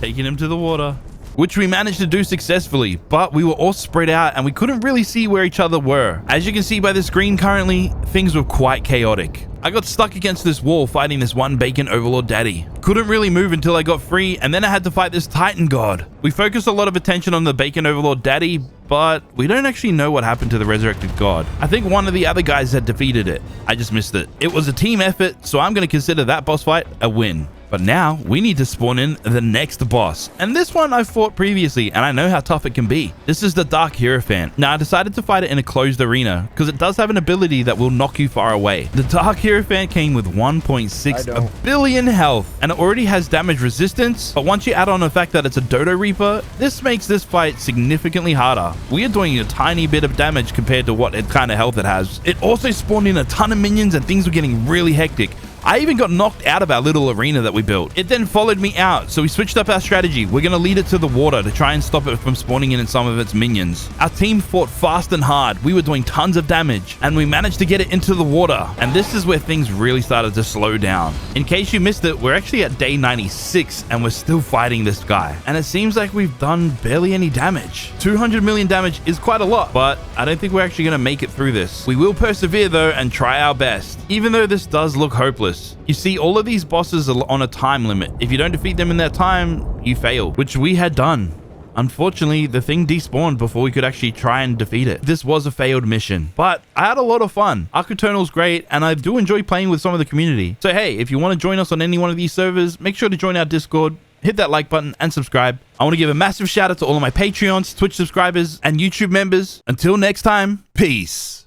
Taking him to the water, which we managed to do successfully, but we were all spread out and we couldn't really see where each other were. As you can see by the screen currently, things were quite chaotic. I got stuck against this wall fighting this one Bacon Overlord Daddy. Couldn't really move until I got free, and then I had to fight this Titan God. We focused a lot of attention on the Bacon Overlord Daddy, but we don't actually know what happened to the resurrected God. I think one of the other guys had defeated it. I just missed it. It was a team effort, so I'm going to consider that boss fight a win. But now we need to spawn in the next boss. And this one I fought previously, and I know how tough it can be. This is the Dark Hierophant. Now I decided to fight it in a closed arena because it does have an ability that will knock you far away. The Dark Hierophant came with 1.6 billion health, and it already has damage resistance. But once you add on the fact that it's a Dodo Reaper, this makes this fight significantly harder. We are doing a tiny bit of damage compared to what kind of health it has. It also spawned in a ton of minions and things were getting really hectic. I even got knocked out of our little arena that we built. It then followed me out, so we switched up our strategy. We're going to lead it to the water to try and stop it from spawning in some of its minions. Our team fought fast and hard. We were doing tons of damage, and we managed to get it into the water. And this is where things really started to slow down. In case you missed it, we're actually at day 96, and we're still fighting this guy. And it seems like we've done barely any damage. 200 million damage is quite a lot, but I don't think we're actually going to make it through this. We will persevere, though, and try our best, even though this does look hopeless. You see, all of these bosses are on a time limit. If you don't defeat them in their time, you fail, which we had done. Unfortunately, the thing despawned before we could actually try and defeat it. This was a failed mission, but I had a lot of fun. ARK Eternal's great, and I do enjoy playing with some of the community. So hey, if you want to join us on any one of these servers, make sure to join our Discord, hit that like button, and subscribe. I want to give a massive shout out to all of my Patreons, Twitch subscribers, and YouTube members. Until next time, peace.